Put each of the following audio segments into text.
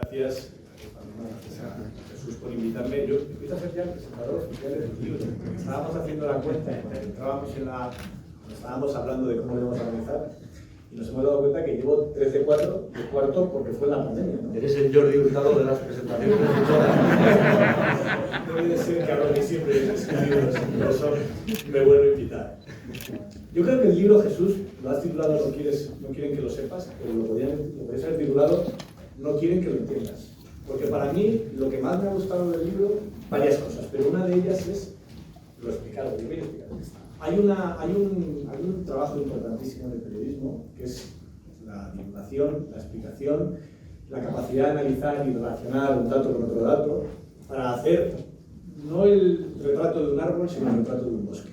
Gracias a Jesús por invitarme. Yo empiezo a ser ya el presentador oficial del libro. Estábamos haciendo la cuenta, estábamos hablando de cómo lo íbamos a organizar y nos hemos dado cuenta que llevo 3 de 4 de cuarto porque fue la pandemia, ¿no? Eres el Jordi Hurtado de las presentaciones de todas. No debe ser que hablo siempre de sus libros, por eso me vuelvo a invitar. Yo creo que el libro Jesús, lo has titulado no quieren que lo sepas, pero lo podrías haber titulado No quieren que lo entiendas. Porque para mí lo que más me ha gustado del libro, varias cosas, pero una de ellas es lo explicado. Yo voy a explicar. Hay un trabajo importantísimo del periodismo, que es la divulgación, la explicación, la capacidad de analizar y relacionar un dato con otro dato, para hacer no el retrato de un árbol, sino el retrato de un bosque.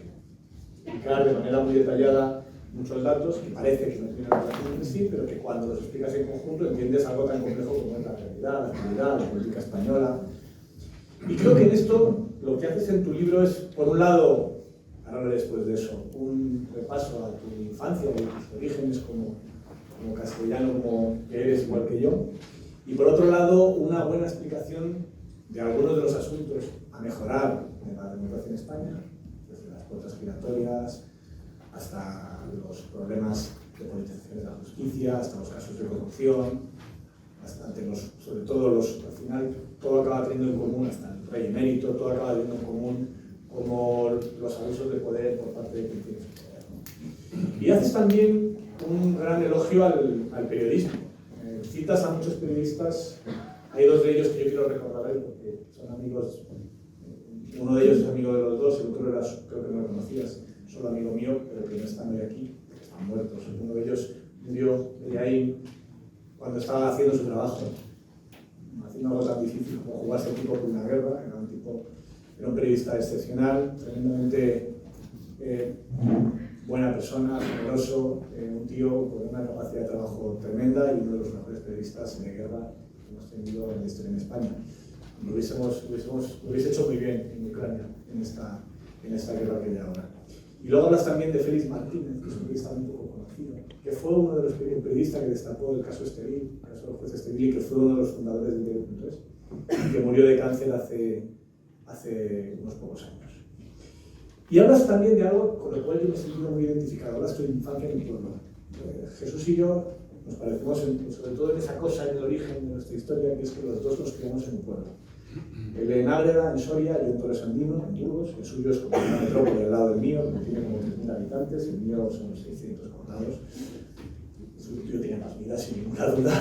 Explicar de manera muy detallada muchos datos que parece que no tienen relación entre sí, pero que cuando los explicas en conjunto entiendes algo tan complejo como es la realidad, la actualidad, la política española. Y creo que en esto lo que haces en tu libro es, por un lado, ahora después de eso, un repaso a tu infancia y tus orígenes como castellano, como que eres igual que yo, y por otro lado, una buena explicación de algunos de los asuntos a mejorar en la democracia en España, desde las cuotas giratorias hasta los problemas de politización de la justicia, hasta los casos de corrupción, hasta sobre todo al final todo acaba teniendo en común, hasta el rey emérito, todo acaba teniendo en común como los abusos de poder por parte de quien tiene su poder, ¿no? Y haces también un gran elogio al periodismo. Citas a muchos periodistas, hay 2 de ellos que yo quiero recordar porque son amigos, uno de ellos es amigo de los dos, el otro creo que no lo conocías, solo amigo mío, pero que no están hoy aquí, están muertos. Uno de ellos murió de ahí cuando estaba haciendo su trabajo, haciendo algo tan difícil como jugarse tipo por una guerra. Era un periodista excepcional, tremendamente buena persona, generoso, un tío con una capacidad de trabajo tremenda y uno de los mejores periodistas de guerra que hemos tenido en la historia en España. Lo hubiese hecho muy bien en Ucrania, en esta guerra que hay ahora. Y luego hablas también de Félix Martínez, que es un periodista muy poco conocido, que fue uno de los periodistas que destapó el caso Estelí, el caso del juez Estelí, y que fue uno de los fundadores del Diario.es, y que murió de cáncer hace unos pocos años. Y hablas también de algo con lo cual yo me he sentido muy identificado. Hablas de tu infancia en mi pueblo. Jesús y yo nos parecemos sobre todo en esa cosa, en el origen de nuestra historia, que es que los dos nos criamos en un pueblo. Él en Ágreda, en Soria, yo en Torresandino, en Burgos. El suyo es como una metrópoli al lado del mío, que tiene como 3.000 habitantes, el mío son 600 condados. El suyo tiene más vida, sin ninguna duda.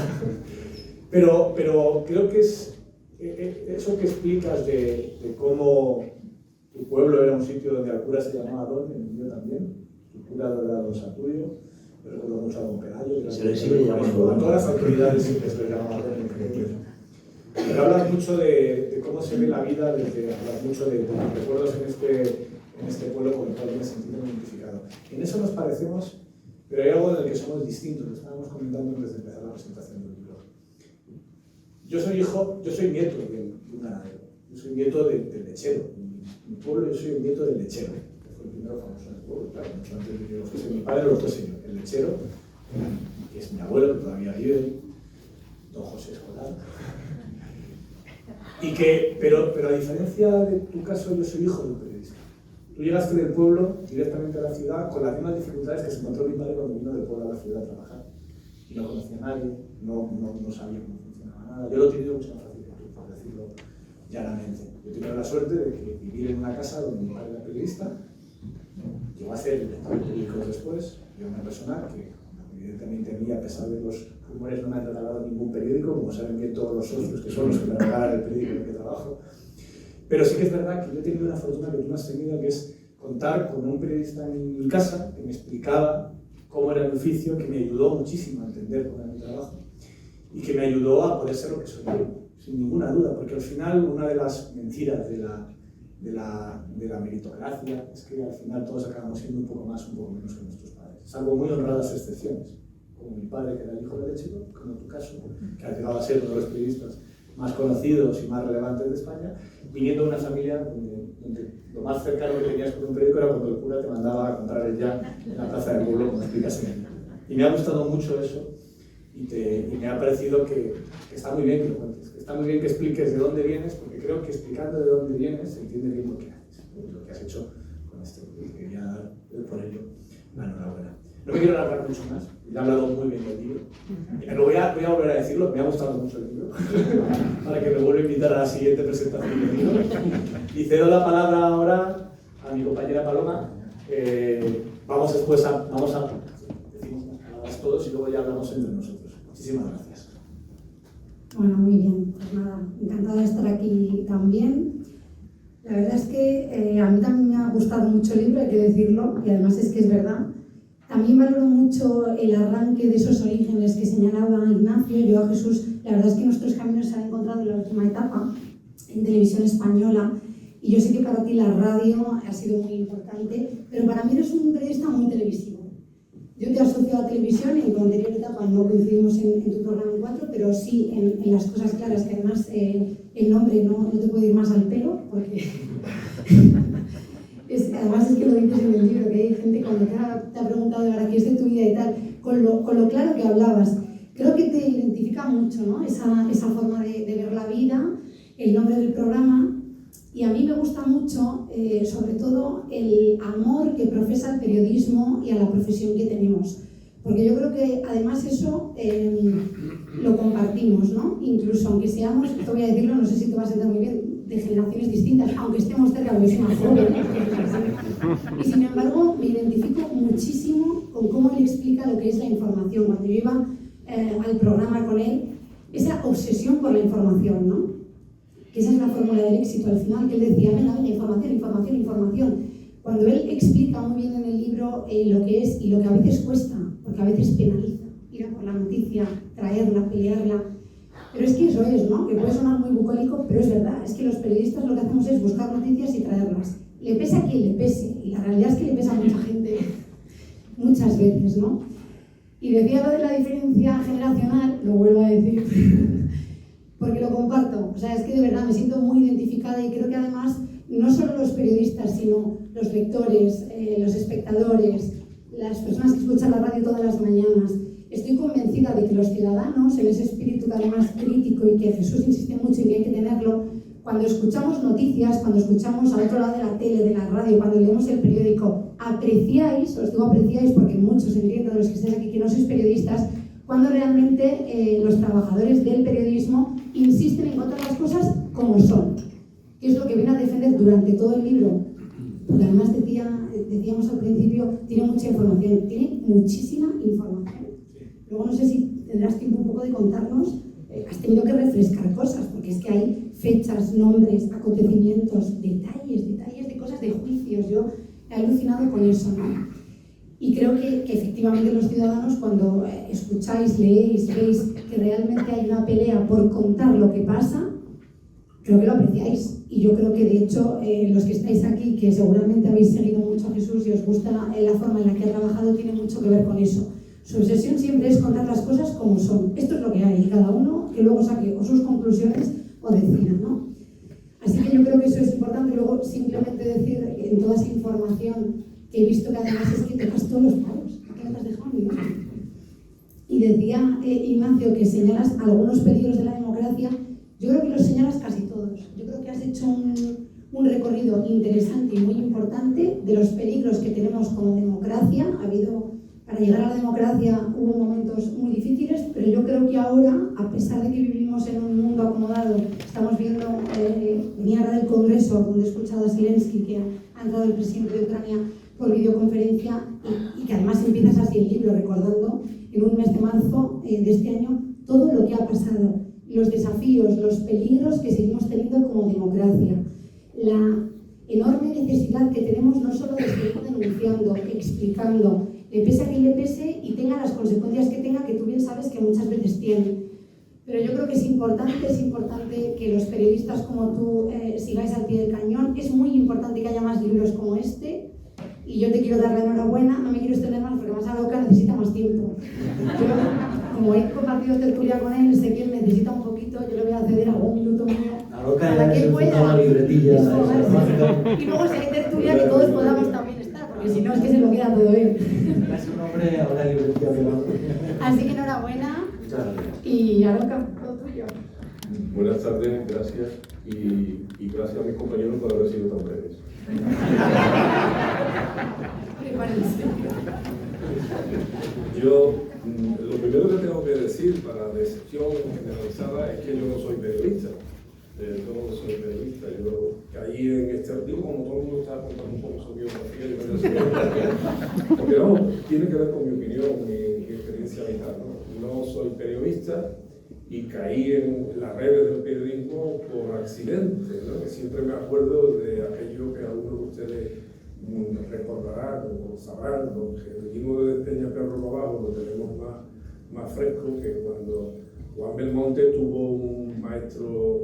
Pero creo que es eso que explicas de cómo tu pueblo era un sitio donde al cura se llamaba Don, el mío también. Tu cura era Don Saturio. Yo recuerdo mucho a Don Pelayo. Se le sigue llamando a todas las autoridades siempre se le llamaba Don. Pero hablas mucho de cómo se ve la vida, hablas mucho de tus recuerdos en este pueblo con el cual me he sentido identificado. En eso nos parecemos, pero hay algo en el que somos distintos. Lo estábamos comentando antes de empezar la presentación del libro. Yo soy nieto de un ganadero. Yo soy nieto del lechero. En mi pueblo yo soy el nieto del lechero, que fue el primero famoso en el pueblo, claro, mucho antes de que lo fuese mi padre, lo fuese yo. El lechero, que es mi abuelo, que todavía vive, don José Escolar. Pero a diferencia de tu caso, yo soy hijo de un periodista. Tú llegaste del pueblo directamente a la ciudad con las mismas dificultades que se encontró mi padre cuando vino del pueblo a la ciudad a trabajar. Y no conocía a nadie, no sabía cómo funcionaba nada. Yo lo he tenido mucho más fácil que tú, por decirlo llanamente. Yo he tenido la suerte de que vivir en una casa donde mi padre era periodista, llegó a ser director público después, y una persona que evidentemente a mí, a pesar de los rumores, no me han regalado ningún periódico, como saben bien todos los socios que son los que me regalan el periódico en el que trabajo. Pero sí que es verdad que yo he tenido una fortuna que tú no has tenido, que es contar con un periodista en mi casa que me explicaba cómo era el oficio, que me ayudó muchísimo a entender cómo era mi trabajo y que me ayudó a poder ser lo que soy yo, sin ninguna duda, porque al final una de las mentiras de la meritocracia es que al final todos acabamos siendo un poco más, un poco menos que nuestros padres, salvo muy honradas excepciones, como mi padre, que era el hijo del lechero, como en tu caso, que ha llegado a ser uno de los periodistas más conocidos y más relevantes de España, viniendo de una familia donde lo más cercano que tenías con un periódico era cuando el cura te mandaba a comprar el Ya en la plaza del pueblo, como explicas en el libro. Y me ha gustado mucho eso, y me ha parecido que está muy bien que lo cuentes, que está muy bien que expliques de dónde vienes, porque creo que explicando de dónde vienes se entiende bien lo que haces, lo que has hecho con esto. Y quería dar por ello la enhorabuena. No me quiero alargar mucho más, ya he hablado muy bien del libro. Lo voy a volver a decirlo, me ha gustado mucho el libro, para que me vuelva a invitar a la siguiente presentación del libro. Y cedo la palabra ahora a mi compañera Paloma. Vamos a decimos unas palabras todos y luego ya hablamos entre nosotros. Muchísimas gracias. Bueno, muy bien, pues nada, encantada de estar aquí también. La verdad es que a mí también me ha gustado mucho el libro, hay que decirlo, y además es que es verdad. También valoro mucho el arranque de esos orígenes que señalaba Ignacio. Yo a Jesús, la verdad es que nuestros caminos se han encontrado en la última etapa, en televisión española, y yo sé que para ti la radio ha sido muy importante, pero para mí eres un periodista muy televisivo. Yo te asocio a la televisión y en tu anterior etapa no coincidimos en tu programa 4, pero sí en las cosas claras, que además el nombre no te puede ir más al pelo, porque además es que lo dices en el libro, que hay gente cuando te ha preguntado de verdad qué es de tu vida y tal, con lo claro que hablabas. Creo que te identifica mucho, ¿no? Esa forma de ver la vida, el nombre del programa. Y a mí me gusta mucho, sobre todo, el amor que profesa el periodismo y a la profesión que tenemos. Porque yo creo que, además, eso lo compartimos, ¿no? Incluso aunque seamos, te voy a decirlo, no sé si te vas a entender muy bien, de generaciones distintas, aunque estemos cerca, porque soy más joven. Y sin embargo, me identifico muchísimo con cómo él explica lo que es la información. Cuando yo iba al programa con él, esa obsesión por la información, ¿no? Esa es la fórmula del éxito al final, que él decía, venga, información. Cuando él explica muy bien en el libro lo que es y lo que a veces cuesta, porque a veces penaliza, ir a por la noticia, traerla, pelearla. Pero es que eso es, ¿no? Que puede sonar muy bucólico, pero es verdad. Es que los periodistas lo que hacemos es buscar noticias y traerlas. Le pese a quien le pese, y la realidad es que le pesa a mucha gente, muchas veces, ¿no? Y decía lo de la diferencia generacional, lo vuelvo a decir, porque lo comparto. O sea, es que de verdad me siento muy identificada y creo que además no solo los periodistas, sino los lectores, los espectadores, las personas que escuchan la radio todas las mañanas, estoy convencida de que los ciudadanos, en ese espíritu además crítico y que Jesús insiste mucho en que hay que tenerlo, cuando escuchamos noticias, cuando escuchamos al otro lado de la tele, de la radio, cuando leemos el periódico, apreciáis, os digo apreciáis porque muchos entiendo de los que estáis aquí que no sois periodistas, cuando realmente los trabajadores del periodismo insisten en contar las cosas como son, que es lo que viene a defender durante todo el libro, porque además decíamos al principio, tiene mucha información, tiene muchísima información. Luego no sé si tendrás tiempo un poco de contarnos, has tenido que refrescar cosas, porque es que hay fechas, nombres, acontecimientos, detalles de cosas, de juicios. Yo he alucinado con eso, ¿no? Y creo que efectivamente los ciudadanos, cuando escucháis, leéis, veis que realmente hay una pelea por contar lo que pasa, creo que lo apreciáis. Y yo creo que, de hecho, los que estáis aquí, que seguramente habéis seguido mucho a Jesús y os gusta la forma en la que ha trabajado, tiene mucho que ver con eso. Su obsesión siempre es contar las cosas como son. Esto es lo que hay, y cada uno que luego saque o sus conclusiones o decida, ¿no? Así que yo creo que eso es importante. Luego, simplemente decir en toda esa información que he visto que además es que tocas todos los palos, que no te has dejado ni uno. Y decía Ignacio que señalas algunos peligros de la democracia. Yo creo que los señalas casi todos. Yo creo que has hecho un recorrido interesante y muy importante de los peligros que tenemos como democracia. Para llegar a la democracia hubo momentos muy difíciles, pero yo creo que ahora, a pesar de que vivimos en un mundo acomodado, estamos viendo, venía ahora del Congreso, donde he escuchado a Zelensky, que ha entrado el presidente de Ucrania por videoconferencia, y que además empiezas así el libro recordando en un mes de marzo de este año todo lo que ha pasado, los desafíos, los peligros que seguimos teniendo como democracia, la enorme necesidad que tenemos no solo de seguir denunciando, explicando, le pese a quien le pese y tenga las consecuencias que tenga, que tú bien sabes que muchas veces tiene. Pero yo creo que es importante que los periodistas como tú sigáis al pie del cañón. Es muy importante que haya más libros como este. Y yo te quiero dar la enhorabuena, no me quiero extender más porque más a Loca necesita más tiempo. Yo, como he compartido tertulia con él, sé que él necesita un poquito, yo le voy a ceder algún minuto mío para que él pueda. La libretilla, y luego si hay tertulia que todos podamos también estar, porque si no es que se lo queda todo él. Es un hombre ahora libretilla. Así que enhorabuena. Y Aroca, todo tuyo. Buenas tardes, gracias. Y gracias a mis compañeros por haber sido tan breves. Prepárense. Yo, lo primero que tengo que decir para decepción generalizada es que yo no soy periodista. No soy periodista. Yo caí en este artículo, como todo el mundo está contando un poco su biografía, yo me decía, porque no, tiene que ver con mi opinión, mi experiencia vital. No soy periodista y caí en las redes del periodismo por accidente, ¿no? Que siempre me acuerdo de aquello que algunos de ustedes recordarán o sabrán, ¿no? Que venimos de Peñaperro Abajo, lo tenemos más fresco, que cuando Juan Belmonte tuvo un maestro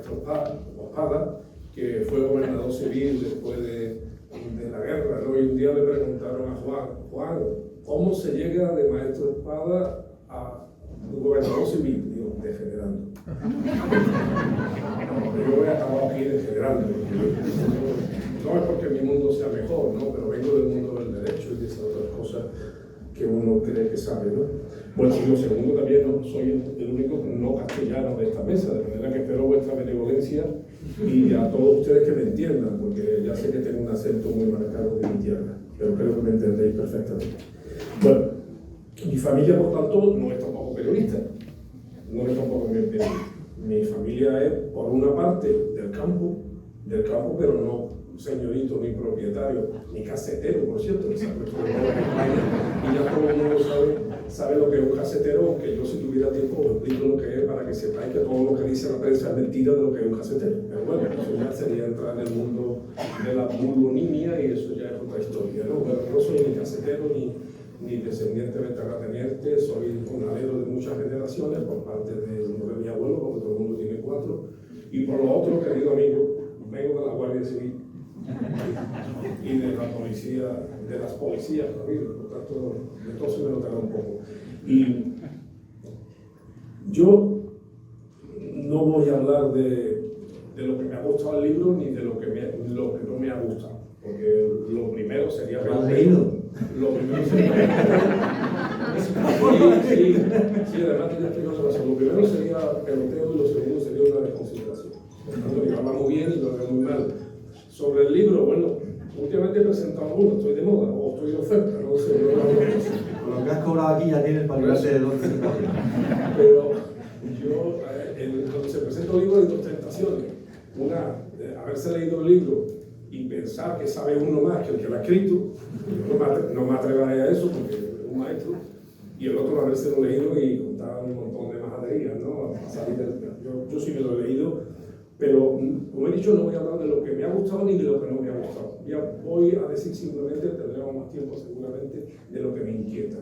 Espada, que fue gobernador civil después de la guerra, ¿no? Y un día le preguntaron a Juan, ¿cómo se llega de maestro Espada a gobernador civil? Digo, degenerando. Yo voy a acabar aquí degenerando. No es porque mi mundo sea mejor, ¿no? Pero vengo del mundo del derecho y de esas otras cosas que uno cree que sabe, ¿no? Bueno, y lo segundo también, no soy el único no castellano de esta mesa, de manera que espero vuestra benevolencia y a todos ustedes que me entiendan, porque ya sé que tengo un acento muy marcado de mi tierra, pero creo que me entendéis perfectamente. Bueno, mi familia, por tanto, no es tampoco periodista, no es tampoco periodista. Mi familia es, por una parte, del campo, pero no señorito, ni propietario, ni casetero, por cierto, que se ha puesto de moda en España, y ya todo el mundo sabe lo que es un casetero, aunque yo si tuviera tiempo os explico lo que es para que sepáis que todo lo que dice la prensa es mentira de lo que es un casetero. Pero bueno, eso ya sería entrar en el mundo de la burlonimia y eso ya es otra historia, ¿no? Pero no soy ni casetero ni descendiente de terrateniente, soy un alero de muchas generaciones por parte de uno de mi abuelo, porque todo el mundo tiene 4, y por lo otro, querido amigo, vengo de la Guardia Civil y de la policía, de las policías, por tanto, entonces me notará un poco. Y yo no voy a hablar de lo que me ha gustado el libro ni de lo que no me ha gustado, porque lo primero sería... ¿Lo has leído? Lo primero sería... Sí, además te explico una cosa. Lo primero sería peloteo y lo segundo sería una desconsideración. Por tanto, que habla muy bien y lo veo muy mal. Sobre el libro, bueno, últimamente he presentado uno, estoy de moda o estoy de oferta, no sé. Con lo que has cobrado aquí ya tienes para librarte de 12 centavos. Pero yo, cuando se presenta un libro hay 2 tentaciones. Una, haberse leído el libro y pensar que sabe uno más que el que lo ha escrito. No me atreveré a eso porque es un maestro. Y el otro, haberse lo leído y contar un montón de majaderías, ¿no? Yo sí me lo he leído. Pero, como he dicho, no voy a hablar de lo que me ha gustado ni de lo que no me ha gustado. Ya voy a decir simplemente, tendremos más tiempo seguramente, de lo que me inquieta.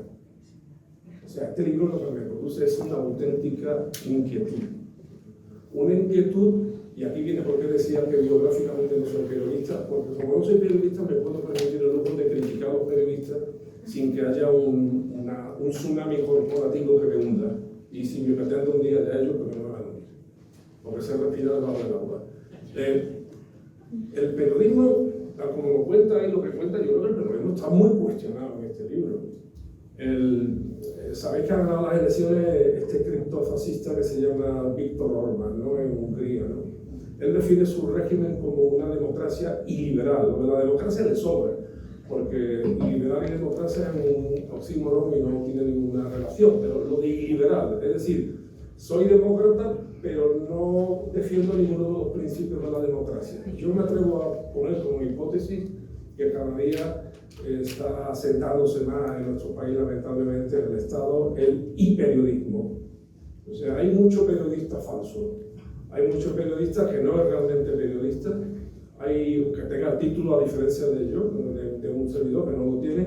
O sea, este libro lo que me produce es una auténtica inquietud. Una inquietud, y aquí viene por qué decía que biográficamente no soy periodista, porque como no soy periodista me puedo permitir el lujo de criticar a los periodistas sin que haya un tsunami corporativo que me hunda. Y si me pretendo un día de ellos, pues no me van a hundir. Porque se respira debajo del agua. El periodismo, tal como lo cuenta y lo que cuenta, yo creo que el periodismo está muy cuestionado en este libro. Sabéis que ha ganado las elecciones este criptofascista que se llama Viktor Orbán, ¿no? En Hungría, ¿no? Él define su régimen como una democracia iliberal. Lo de la democracia le sobra, porque liberal y democracia es un oxímoron y no tiene ninguna relación, pero lo de iliberal, es decir, soy demócrata, pero no defiendo ninguno de los principios de la democracia. Yo me atrevo a poner como hipótesis que cada día está asentándose más en nuestro país, lamentablemente, en el Estado, el hiperiodismo. O sea, hay mucho periodista falso. Hay muchos periodistas que no es realmente periodista. Hay que tenga el título a diferencia de yo, de un servidor que no lo tiene,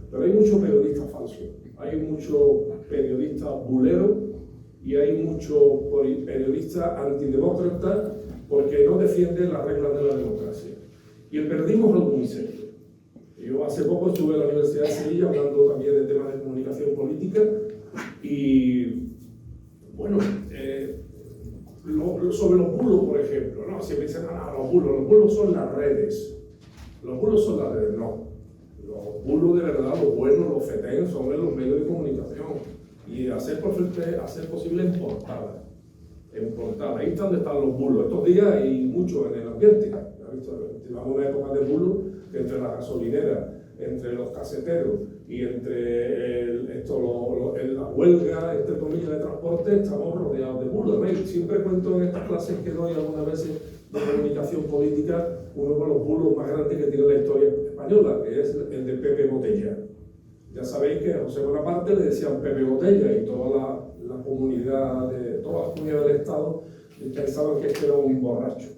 pero hay muchos periodistas falsos. Hay muchos periodistas buleros y hay muchos periodistas antidemócratas porque no defienden las reglas de la democracia. Y el periodismo es algo muy serio. Yo hace poco estuve en la Universidad de Sevilla hablando también de temas de comunicación política y, bueno, sobre los bulos, por ejemplo, ¿no? Siempre dicen, los bulos son las redes. Los bulos son las redes, no. Los bulos de verdad, los buenos, los feten, son en los medios de comunicación. Y a ser posible en portada. Ahí está donde están los bulos. Estos días hay mucho en el ambiente. Llevamos una época de bulos entre la gasolinera, entre los caseteros y entre la huelga, entre comillas, de transporte, estamos rodeados de bulos. Siempre cuento en estas clases que doy algunas veces de comunicación política uno de los bulos más grandes que tiene la historia española, que es el de Pepe Botella. Ya sabéis que a José Bonaparte le decían Pepe Botella y toda la comunidad, todas las comunidades del Estado pensaban que este era un borracho.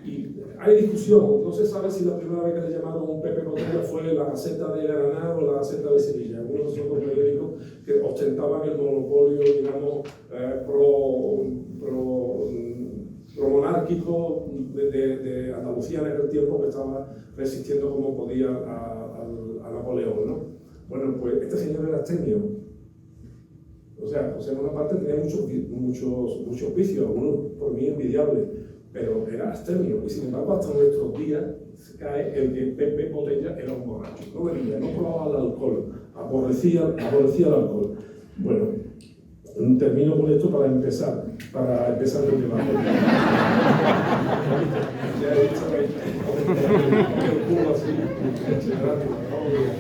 Y hay discusión, no se sabe si la primera vez que le llamaron un Pepe Botella fue la Gaceta de Granada o la Gaceta de Sevilla, uno de los otros periódicos que ostentaban el monopolio, digamos, pro-monárquico de Andalucía en aquel tiempo, que estaba resistiendo como podía a Napoleón, ¿no? Bueno, pues este señor era abstemio. O sea, José Bonaparte tenía muchos vicios, algunos por mí envidiables, pero era abstemio. Y sin embargo, hasta nuestros días cae el que Pepe Botella era un borracho. No bebía, no probaba el alcohol, aborrecía el alcohol. Bueno, termino con esto para empezar el debate.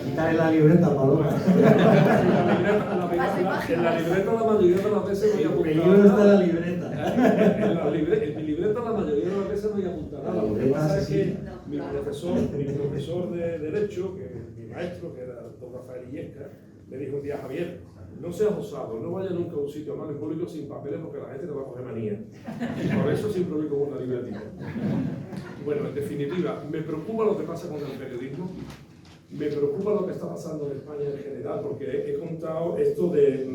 Está en la libreta, Paloma. En la libreta la mayoría de las veces no hay apuntado. El libro está en la libreta. En mi libreta la mayoría de las veces no hay apuntado nada. Lo que pasa es que mi profesor de Derecho, mi maestro, que era don Rafael Illesca, me dijo un día: Javier, no seas osado, no vayas nunca a un sitio malo en público sin papeles porque la gente te va a coger manía. Y por eso siempre voy con una libretita. Bueno, en definitiva, me preocupa lo que pasa con el periodismo, me preocupa lo que está pasando en España en general, porque he contado esto de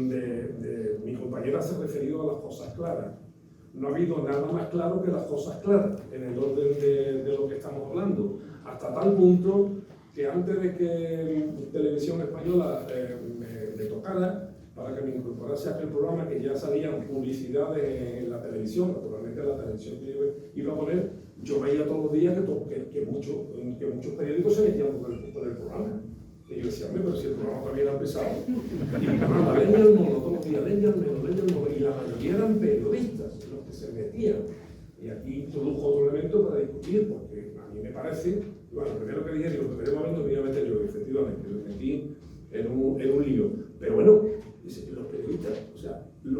mi compañera se ha referido a las cosas claras. No ha habido nada más claro que las cosas claras en el orden de lo que estamos hablando, hasta tal punto que antes de que Televisión Española me tocara para que me incorporase a aquel programa, que ya salían publicidades en la televisión, naturalmente la televisión que yo iba a poner, yo veía todos los días que muchos periódicos se metían por el programa. Y yo decía: pero si el programa también ha empezado. Y nada, leña el mono, todos los días, leña el mono. Y la mayoría eran periodistas los que se metían. Y aquí introdujo otro elemento para discutir, porque a mí me parece, bueno, lo primero que dije, digo, en primer momento me iba a meter yo, efectivamente, me metí en un lío. Pero bueno, dice, los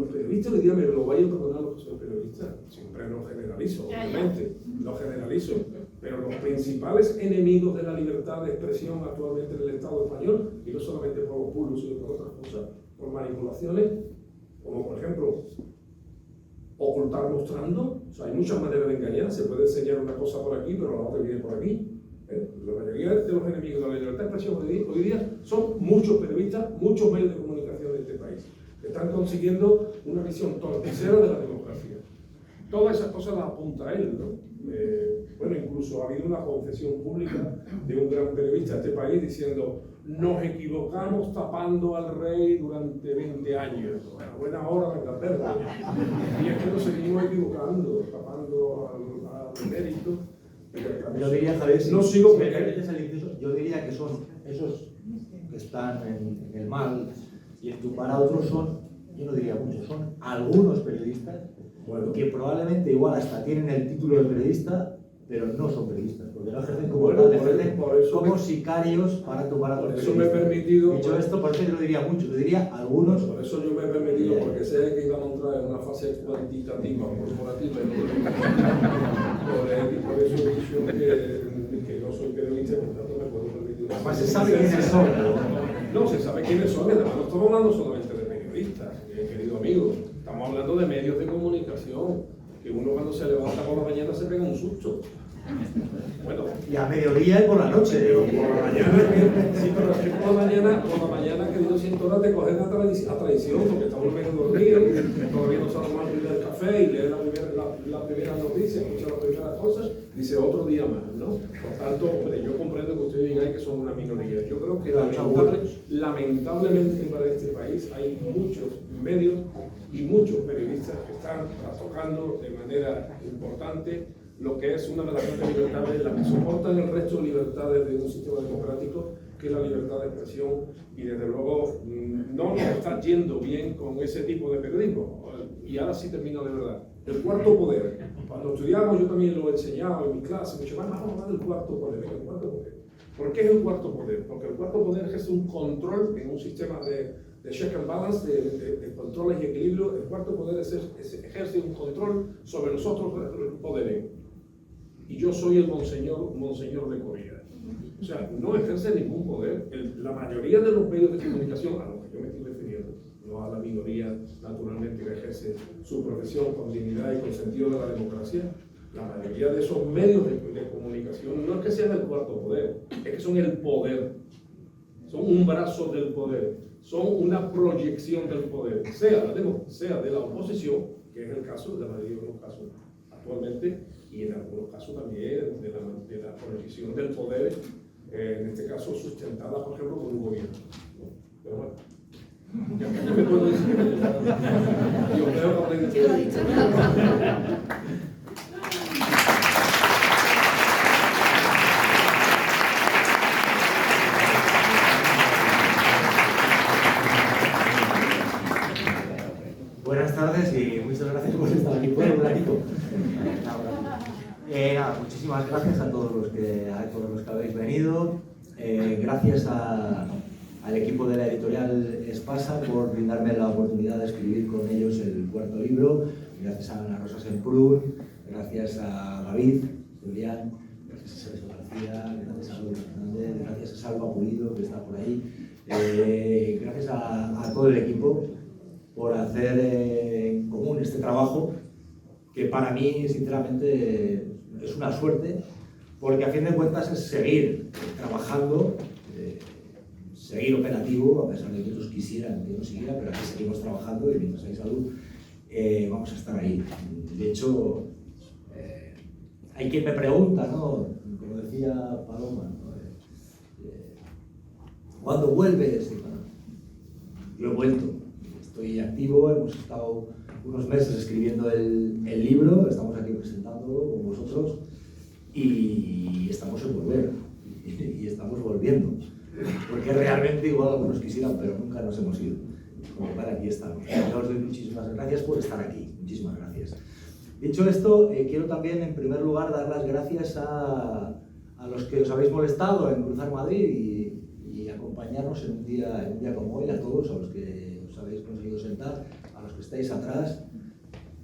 periodistas hoy día me lo vayan a perdonar los que son periodistas, siempre no generalizo, obviamente, no generalizo, pero los principales enemigos de la libertad de expresión actualmente en el Estado español, y no solamente por los bulos, sino por otras cosas, por manipulaciones, como por ejemplo, ocultar mostrando. O sea, hay muchas maneras de engañar, se puede enseñar una cosa por aquí, pero la otra viene por aquí. La mayoría de los enemigos de la libertad de expresión hoy día son muchos periodistas, muchos medios de comunicación de este país, que están consiguiendo una visión torticera de la democracia. Todas esas cosas las apunta él, ¿no? Bueno, incluso ha habido una confesión pública de un gran periodista de este país diciendo: nos equivocamos tapando al rey durante 20 años. A buena hora de Inglaterra. Y es que nos seguimos equivocando, tapando al mérito. Yo diría, Javier, no sigo yo diría que son esos que están en el mal y en tumbar a otros son, yo no diría muchos, son algunos periodistas, bueno, que probablemente igual hasta tienen el título de periodista, pero no son periodistas, porque no ejercen como tal, ejercen como sicarios para tumbar a otros periodistas. Eso me he permitido. Dicho esto, por eso yo no diría muchos, yo diría algunos. Por eso yo me he permitido, porque sé que iban a entrar en una fase cuantitativa o corporativa, por eso he dicho que no soy periodista y por tanto me puedo permitir. Además se sabe quiénes son. No, se sabe quiénes son, y además no estamos hablando solamente de periodistas, querido amigo. Estamos hablando de medios de comunicación, que uno cuando se levanta por la mañana se pega un susto. Bueno, y a mediodía y por la noche. Pero por la mañana, sí, pero es que por la mañana, querido Cintora, te cogen a traición, porque estamos medio dormidos, todavía no sabemos abrir el café y leer la primera noticia, escuchar las primeras cosas, dice otro día más, ¿no? Por tanto, hombre, yo comprendo que ustedes digan que son una minoría. Yo creo que lamentablemente para este país hay muchos medios y muchos periodistas que están trastocando de manera importante lo que es una de las grandes libertades, las que soportan el resto de libertades de un sistema democrático, que es la libertad de expresión, y desde luego no nos está está yendo bien con ese tipo de periodismo. Y ahora sí termino de verdad. El cuarto poder. Cuando estudiamos, yo también lo he enseñado en mi clase, me vamos a hablar del cuarto poder. El cuarto poder. ¿Por qué es el cuarto poder? Porque el cuarto poder ejerce un control en un sistema de check and balance, de controles y equilibrio. El cuarto poder ejerce un control sobre los otros poderes. Y yo soy el monseñor de Correa. O sea, no ejerce ningún poder. La mayoría de los medios de comunicación, a los que yo me estoy refiriendo, no a la minoría, naturalmente, que ejerce su profesión con dignidad y con sentido de la democracia, la mayoría de esos medios de comunicación no es que sean el cuarto poder, es que son el poder. Son un brazo del poder, son una proyección del poder, sea de la oposición, que es el caso de la mayoría de los casos actualmente, y en algunos casos también de la proyección del poder, en este caso sustentada, por ejemplo, por un gobierno. Pero bueno, ya me puedo decir que yo creo que Buenas tardes y muchas gracias por estar aquí por un ratito. Nada, muchísimas gracias a todos los que habéis venido. Gracias al equipo de la editorial Espasa por brindarme la oportunidad de escribir con ellos el cuarto libro. Gracias a Ana Rosa Semprún, gracias a David, Julián, gracias a Sergio García, gracias a Luis Fernández, gracias a Salva Pulido, que está por ahí. Gracias a todo el equipo por hacer en común este trabajo, que para mí, sinceramente, es una suerte, porque a fin de cuentas es seguir trabajando, seguir operativo, a pesar de que otros quisieran que no siguiera, pero aquí seguimos trabajando y mientras hay salud vamos a estar ahí. De hecho, hay quien me pregunta, ¿no? Como decía Paloma, ¿no? ¿Cuándo vuelves? Y, bueno, yo he vuelto. Estoy activo, hemos estado unos meses escribiendo el libro, estamos aquí presentándolo con vosotros y estamos en volver, y estamos volviendo, porque realmente igual algunos quisieran, pero nunca nos hemos ido. Como para aquí estamos. Yo os doy muchísimas gracias por estar aquí, muchísimas gracias. Dicho esto, quiero también en primer lugar dar las gracias a los que os habéis molestado en cruzar Madrid y acompañarnos en un día como hoy, a todos, a los que habéis conseguido sentar, a los que estáis atrás.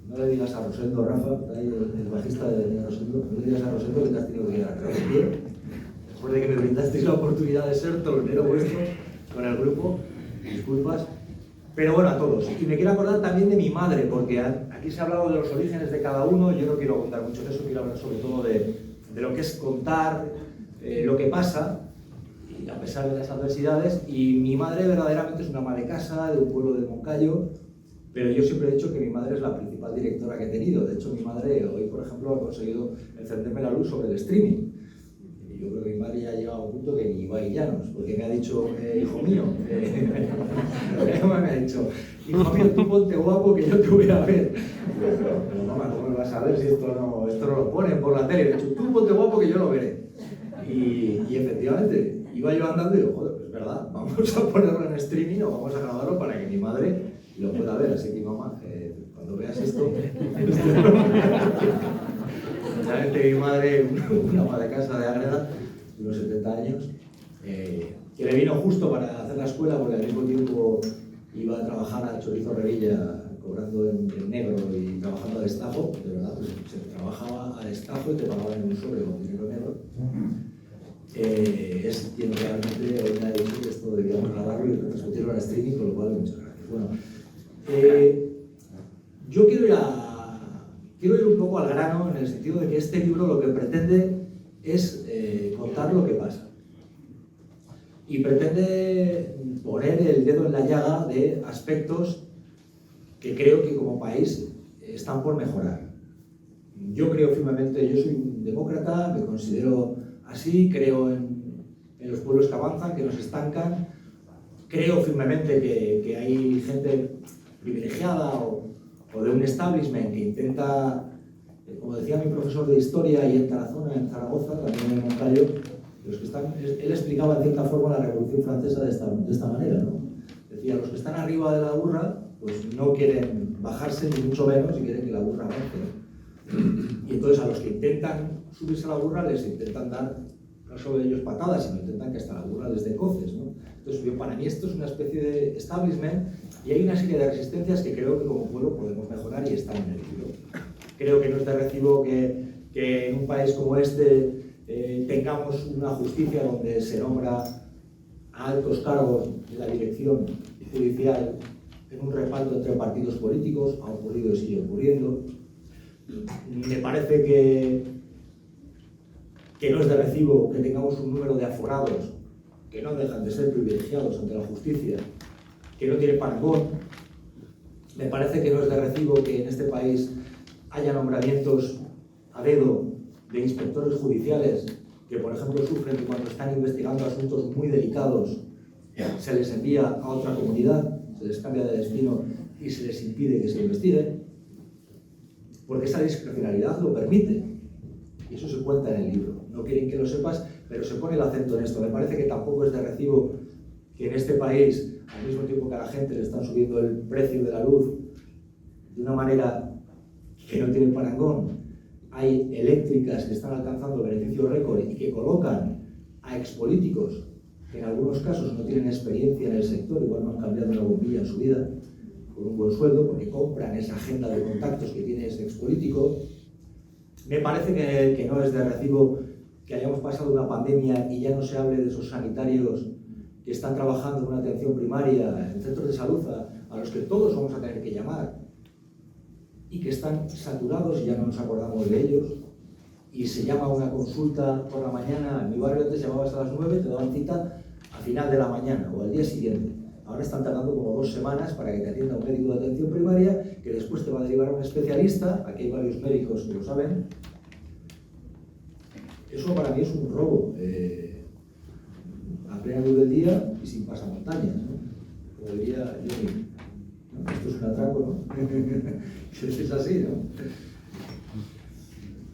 No le digas a Rosendo, Rafa, el bajista de Rosendo, no le digas a Rosendo que te has tenido que quedar atrás de pie, después de que me brindasteis la oportunidad de ser tronero vuestro con el grupo. Disculpas. Pero bueno, a todos. Y me quiero acordar también de mi madre, porque aquí se ha hablado de los orígenes de cada uno. Yo no quiero contar mucho de eso, quiero hablar sobre todo de lo que es contar lo que pasa, a pesar de las adversidades. Y mi madre verdaderamente es una ama de casa de un pueblo de Moncayo, pero yo siempre he dicho que mi madre es la principal directora que he tenido. De hecho, mi madre hoy, por ejemplo, ha conseguido encenderme la luz sobre el streaming. Y yo creo que mi madre ya ha llegado a un punto que ni va a Llanos, porque me ha dicho, hijo mío, me ha dicho, hijo mío, tú ponte guapo que yo te voy a ver. Pero mamá, ¿cómo me vas a ver si esto no lo ponen por la tele? Le he dicho, tú ponte guapo que yo lo veré. Y efectivamente, iba yo andando y digo, joder, pues es verdad, vamos a ponerlo en streaming o vamos a grabarlo para que mi madre lo pueda ver. Así que mamá, cuando veas esto, realmente mi madre, una ama de casa de Ágreda, de unos 70 años, que le vino justo para hacer la escuela porque al mismo tiempo iba a trabajar a Chorizo Revilla cobrando en negro y trabajando a destajo. De verdad, pues se trabajaba a destajo y te pagaban en un sobre con dinero negro. Es quien realmente hoy me ha dicho que esto debíamos grabarlo y transmitirlo al streaming, con lo cual muchas gracias. Bueno, yo quiero ir un poco al grano, en el sentido de que este libro lo que pretende es contar lo que pasa y pretende poner el dedo en la llaga de aspectos que creo que como país están por mejorar. Yo creo firmemente, yo soy un demócrata, me considero así, creo en los pueblos que avanzan, que no se estancan, creo firmemente que hay gente privilegiada o de un establishment que intenta, como decía mi profesor de historia y en Tarazona, en Zaragoza, también en Moncayo, los que están, él explicaba en cierta forma la Revolución Francesa de esta manera, ¿no? Decía, los que están arriba de la burra, pues no quieren bajarse ni mucho menos y quieren que la burra avance. Y entonces a los que intentan subirse a la burra les intentan dar no solo ellos patadas, sino intentan que hasta la burra les dé coces, ¿no? Entonces, para mí esto es una especie de establishment y hay una serie de resistencias que creo que como pueblo podemos mejorar y están en el libro. Creo que no es de recibo que en un país como este tengamos una justicia donde se nombra a altos cargos de la dirección judicial en un reparto entre partidos políticos. Ha ocurrido y sigue ocurriendo. Me parece que no es de recibo que tengamos un número de aforados que no dejan de ser privilegiados ante la justicia, que no tiene parangón. Me parece que no es de recibo que en este país haya nombramientos a dedo de inspectores judiciales que, por ejemplo, sufren que cuando están investigando asuntos muy delicados se les envía a otra comunidad, se les cambia de destino y se les impide que se investiguen, porque esa discrecionalidad lo permite. Y eso se cuenta en el libro. No quieren que lo sepas, pero se pone el acento en esto. Me parece que tampoco es de recibo que en este país, al mismo tiempo que a la gente le están subiendo el precio de la luz de una manera que no tiene parangón, hay eléctricas que están alcanzando beneficios récord y que colocan a expolíticos que en algunos casos no tienen experiencia en el sector, igual no han cambiado una bombilla en su vida, con un buen sueldo, porque compran esa agenda de contactos que tiene ese expolítico. Me parece que no es de recibo que hayamos pasado una pandemia y ya no se hable de esos sanitarios que están trabajando en una atención primaria, en centros de salud, a los que todos vamos a tener que llamar, y que están saturados y ya no nos acordamos de ellos, y se llama a una consulta por la mañana. En mi barrio antes llamabas a las 9, te daban cita a final de la mañana o al día siguiente. Ahora están tardando como 2 semanas para que te atienda un médico de atención primaria, que después te va a derivar a un especialista. Aquí hay varios médicos que lo saben. Eso para mí es un robo, a plena luz del día y sin pasamontañas, ¿no? Como diría Johnny, ¿no? Esto es un atraco, ¿no? Es así, ¿no?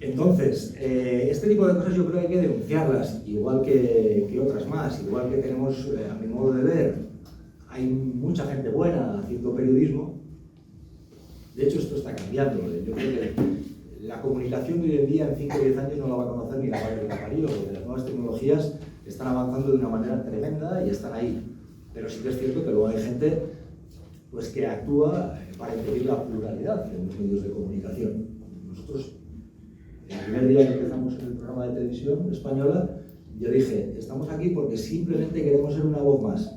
Entonces, este tipo de cosas yo creo que hay que denunciarlas, igual que otras más, igual que tenemos, a mi modo de ver, hay mucha gente buena haciendo periodismo. De hecho, esto está cambiando. Yo creo que la comunicación de hoy en día, en 5 o 10 años, no la va a conocer ni la madre que la parió, porque las nuevas tecnologías están avanzando de una manera tremenda y están ahí. Pero sí que es cierto que luego hay gente pues, que actúa para impedir la pluralidad en los medios de comunicación. Nosotros, el primer día que empezamos en el programa de televisión española, yo dije, estamos aquí porque simplemente queremos ser una voz más.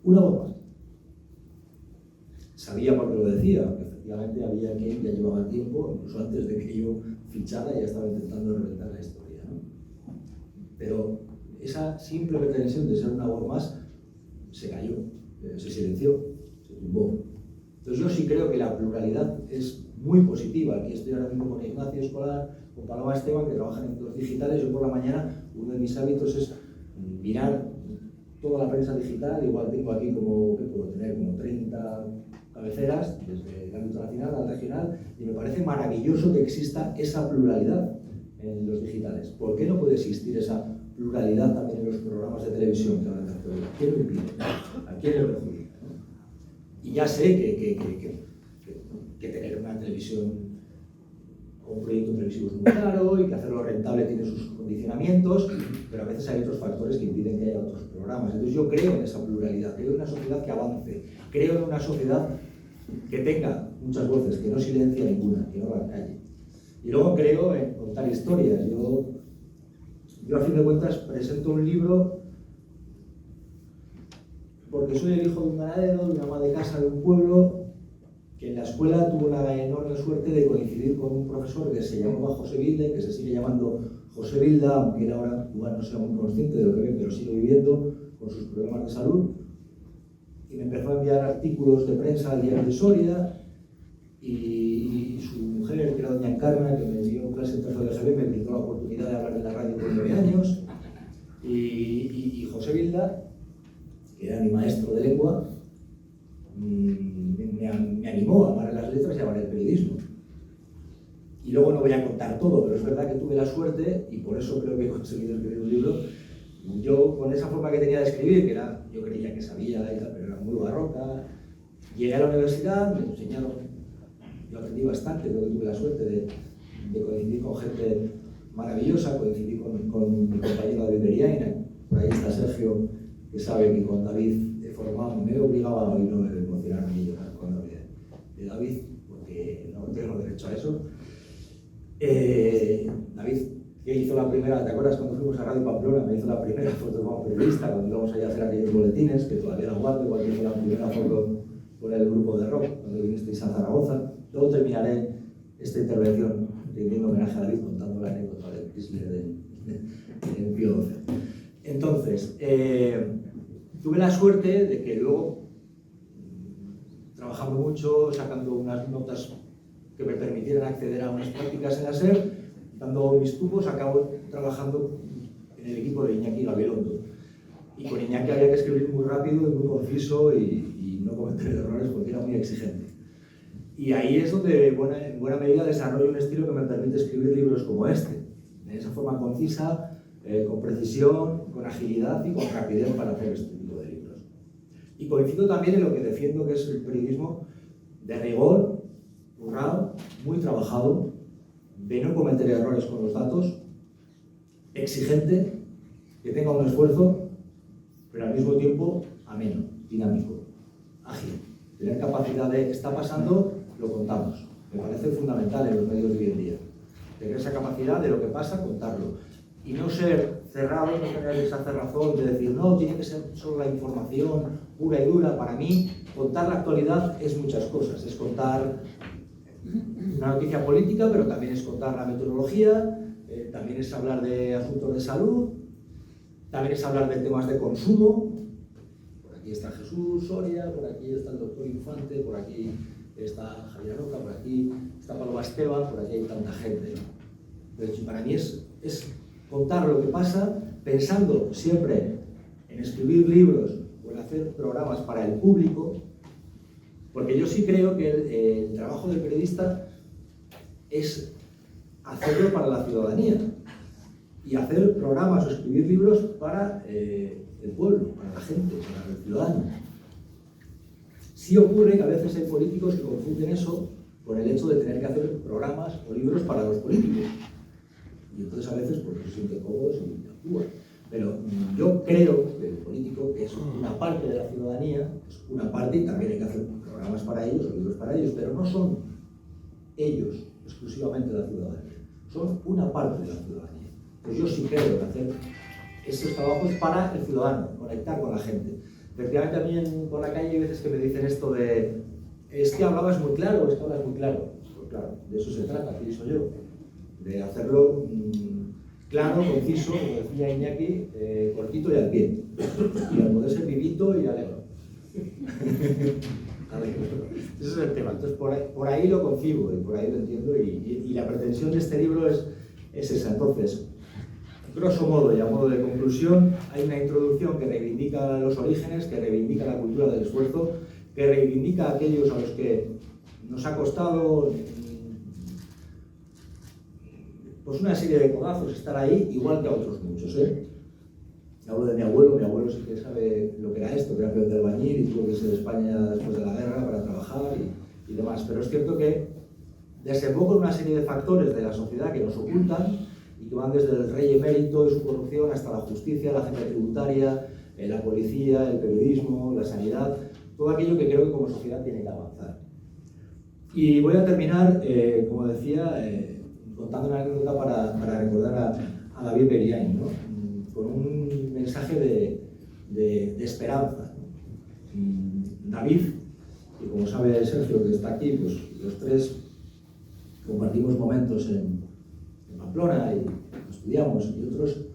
Una voz más. Sabía por qué lo decía, porque efectivamente había quien ya llevaba tiempo, incluso antes de que yo fichara, ya estaba intentando reventar la historia, ¿no? Pero esa simple pretensión de ser una voz más se cayó, se silenció, se tumbó. Entonces yo sí creo que la pluralidad es muy positiva. Aquí estoy ahora mismo con Ignacio Escolar, con Paloma Esteban, que trabajan en entornos digitales. Yo por la mañana, uno de mis hábitos es mirar toda la prensa digital. Igual tengo aquí como, ¿qué puedo tener? Como 30 cabeceras, desde el ámbito nacional al regional, y me parece maravilloso que exista esa pluralidad en los digitales. ¿Por qué no puede existir esa pluralidad también en los programas de televisión que ahora te hace hoy? ¿A quién lo impide? ¿A quién le perjudica? Y ya sé que tener una televisión o un proyecto televisivo es muy caro y que hacerlo rentable tiene sus condicionamientos, pero a veces hay otros factores que impiden que haya otros programas. Entonces yo creo en esa pluralidad, creo en una sociedad que avance, creo en una sociedad que tenga muchas voces, que no silencia ninguna, que no la calle. Y luego creo en contar historias. Yo a fin de cuentas presento un libro porque soy el hijo de un ganadero, de una ama de casa de un pueblo, que en la escuela tuvo la enorme suerte de coincidir con un profesor que se llamaba José Vilda, que se sigue llamando José Vilda, aunque él ahora igual no sea muy consciente de lo que ve, pero sigue viviendo con sus problemas de salud. Y me empezó a enviar artículos de prensa al diario de Soria, y su mujer, que era doña Encarna, que me dio clase en tercero de GB, me brindó la oportunidad de hablar en la radio con 9 años. Y José Vilda, que era mi maestro de lengua, me animó a amar las letras y a amar el periodismo. Y luego no voy a contar todo, pero es verdad que tuve la suerte, y por eso creo que he conseguido escribir un libro, yo, con esa forma que tenía de escribir, que era, yo creía que sabía y tal, pero era muy barroca, llegué a la universidad, me enseñaron, yo aprendí bastante, creo que tuve la suerte de coincidir con gente maravillosa, coincidí con mi compañero David Beriain, por ahí está Sergio, que sabe que con David he formado, me obligaba a oírlo emocionarme y llorar cuando hablé de David, porque no tengo derecho a eso. David, que hizo la primera, ¿te acuerdas cuando fuimos a Radio Pamplona? Me hizo la primera foto como periodista, cuando íbamos a hacer aquellos boletines, que todavía la guardo, cuando hizo la primera foto por el grupo de rock, cuando vinisteis a Zaragoza. Luego terminaré esta intervención rindiendo homenaje a David contando la anécdota del Chrysler del Pío XII. Entonces, tuve la suerte de que luego, trabajando mucho, sacando unas notas que me permitieran acceder a unas prácticas en la SER, dando mis tubos, acabo trabajando en el equipo de Iñaki Gabilondo. Y con Iñaki había que escribir muy rápido y muy conciso y no cometer errores porque era muy exigente. Y ahí es donde, en buena medida, desarrollo un estilo que me permite escribir libros como este, de esa forma concisa, con precisión, con agilidad y con rapidez para hacer este tipo de libros. Y coincido también en lo que defiendo, que es el periodismo de rigor, currado, muy trabajado, de no cometer errores con los datos, exigente, que tenga un esfuerzo, pero al mismo tiempo ameno, dinámico, ágil. Tener capacidad de, está pasando, lo contamos. Me parece fundamental en los medios de hoy en día. Tener esa capacidad de lo que pasa, contarlo. Y no ser cerrado, no tener esa cerrazón de decir, no, tiene que ser solo la información pura y dura. Para mí, contar la actualidad es muchas cosas. Es contar una noticia política, pero también es contar la meteorología, también es hablar de asuntos de salud, también es hablar de temas de consumo. Por aquí está Jesús Soria, por aquí está el doctor Infante, por aquí está Javier Roca, por aquí está Paloma Esteban, por aquí hay tanta gente. Pero para mí es contar lo que pasa, pensando siempre en escribir libros o en hacer programas para el público, porque yo sí creo que el trabajo del periodista es hacerlo para la ciudadanía y hacer programas o escribir libros para el pueblo, para la gente, para el ciudadano. Sí ocurre que a veces hay políticos que confunden eso con el hecho de tener que hacer programas o libros para los políticos. Y entonces a veces pues, se sienten cómodos y actúan. Pero yo creo que el político, que es una parte de la ciudadanía, es una parte y también hay que hacer programas para ellos o libros para ellos, pero no son ellos exclusivamente la ciudadanía, son una parte de la ciudadanía. Pues yo sí creo en hacer estos trabajos para el ciudadano, conectar con la gente. Efectivamente, también por la calle hay veces que me dicen esto de es que hablabas muy claro, es que hablas muy claro. Pues claro, de eso se trata, pienso yo, de hacerlo claro, conciso, como decía Iñaki, cortito y al pie. Y al poder ser vivito y alegre. Ese es el tema. Entonces, por ahí lo concibo y por ahí lo entiendo. Y la pretensión de este libro es esa. Entonces, grosso modo y a modo de conclusión, hay una introducción que reivindica los orígenes, que reivindica la cultura del esfuerzo, que reivindica a aquellos a los que nos ha costado pues una serie de codazos estar ahí, igual que a otros muchos. Hablo de mi abuelo sí que sabe lo que era esto, que era peón de albañil y tuvo que irse de España después de la guerra para trabajar y demás. Pero es cierto que desemboca en una serie de factores de la sociedad que nos ocultan y que van desde el rey emérito y su corrupción hasta la justicia, la agencia tributaria, la policía, el periodismo, la sanidad, todo aquello que creo que como sociedad tiene que avanzar. Y voy a terminar, como decía, contando una anécdota para recordar a David Beriain, ¿no? Con un mensaje de esperanza. David, y como sabe Sergio que está aquí, pues los tres compartimos momentos en Pamplona y estudiamos y otros.